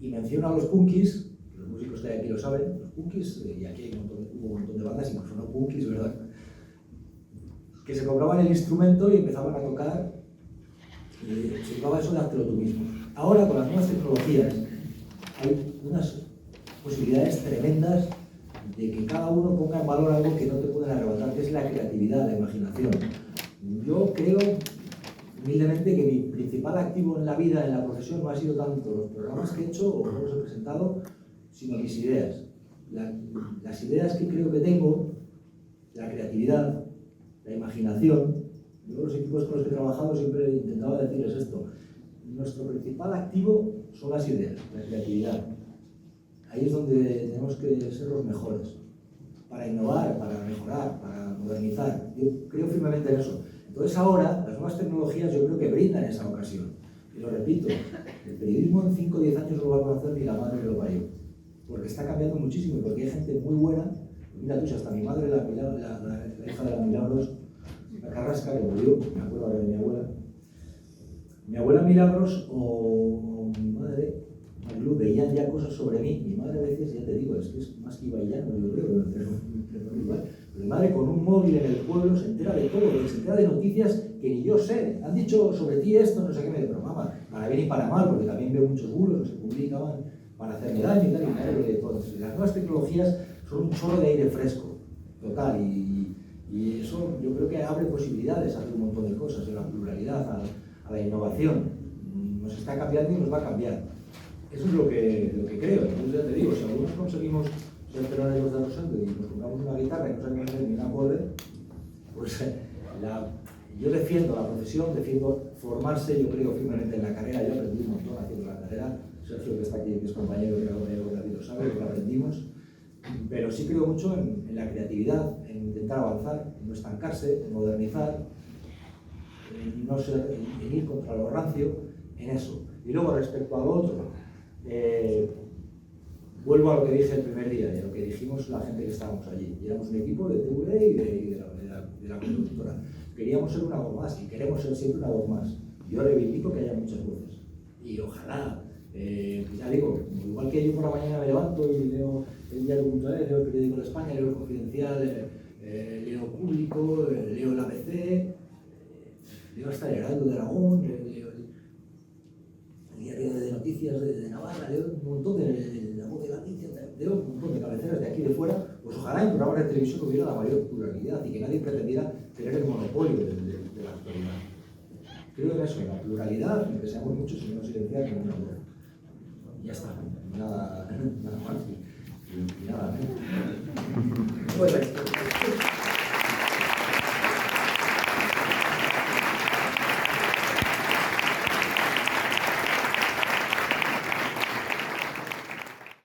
menciono a los punkis, los músicos que hay aquí lo saben, los punkis, y aquí hay hubo un montón de bandas, incluso no punkis, ¿verdad? Que se compraban el instrumento y empezaban a tocar, se tocaba eso de hacértelo tú mismo. Ahora, con las nuevas tecnologías, hay unas posibilidades tremendas de que cada uno ponga en valor algo que no te pueden arrebatar, que es la creatividad, la imaginación. Yo creo, humildemente, que mi principal activo en la vida, en la profesión, no ha sido tanto los programas que he hecho o los he presentado, sino mis ideas. Las ideas que creo que tengo, la creatividad, la imaginación. Yo los equipos con los que he trabajado siempre he intentado decirles esto. Nuestro principal activo son las ideas, la creatividad. Ahí es donde tenemos que ser los mejores, para innovar, para mejorar, para modernizar. Yo creo firmemente en eso. Entonces ahora, las nuevas tecnologías yo creo que brindan esa ocasión. Y lo repito, el periodismo en 5 o 10 años no lo va a conocer ni la madre que lo parió. Porque está cambiando muchísimo y porque hay gente muy buena. Mira tú, hasta mi madre, la hija de la Milagros, la Carrasca, que murió, me acuerdo ahora de mi abuela. Mi abuela Milagros o mi madre, Marilu, veían ya cosas sobre mí. Mi madre a veces, ya te digo, es que es más que ibaiyano, yo creo, pero mi madre con un móvil en el pueblo se entera de todo, se entera de noticias que ni yo sé. Han dicho sobre ti esto, no sé qué, pero mamá, para bien y para mal, porque también veo muchos bulos que se publicaban para hacerme daño y tal, y claro, entonces, las nuevas tecnologías son un chorro de aire fresco, total, y eso yo creo que abre posibilidades a hacer un montón de cosas, a la pluralidad, a la innovación. Nos está cambiando y nos va a cambiar. Eso es lo que creo. Entonces ya te digo, si algunos conseguimos ser teloneros de Rosendo y nos compramos una guitarra y no sabemos hacer ni un acorde, pues yo defiendo la profesión, defiendo formarse, yo creo firmemente en la carrera. Yo aprendí un montón haciendo la carrera. Sergio, que está aquí, que es compañero, que era compañero de David, lo sabe, lo que aprendimos. Pero sí creo mucho en la creatividad, en intentar avanzar, en no estancarse, en modernizar, en ir contra lo rancio, en eso. Y luego, respecto al otro, vuelvo a lo que dije el primer día y a lo que dijimos la gente que estábamos allí. Y éramos un equipo de TV y de la productora. Queríamos ser una voz más y queremos ser siempre una voz más. Yo reivindico que haya muchas voces. Y ojalá, ya digo, igual que yo por la mañana me levanto y leo el diario.es, leo el periódico de España, leo el Confidencial, leo Público, leo el ABC, leo hasta el Heraldo de Aragón, leo el diario de noticias de Navarra, leo un montón de La Voz de Galicia, leo un montón de cabeceras de aquí y de fuera. Pues ojalá en programas de televisión hubiera la mayor pluralidad y que nadie pretendiera tener el monopolio de la actualidad. Creo en eso, en la pluralidad, en que seamos muchos y no silenciar con una voz. Ya está, nada más. Y nada. Bueno,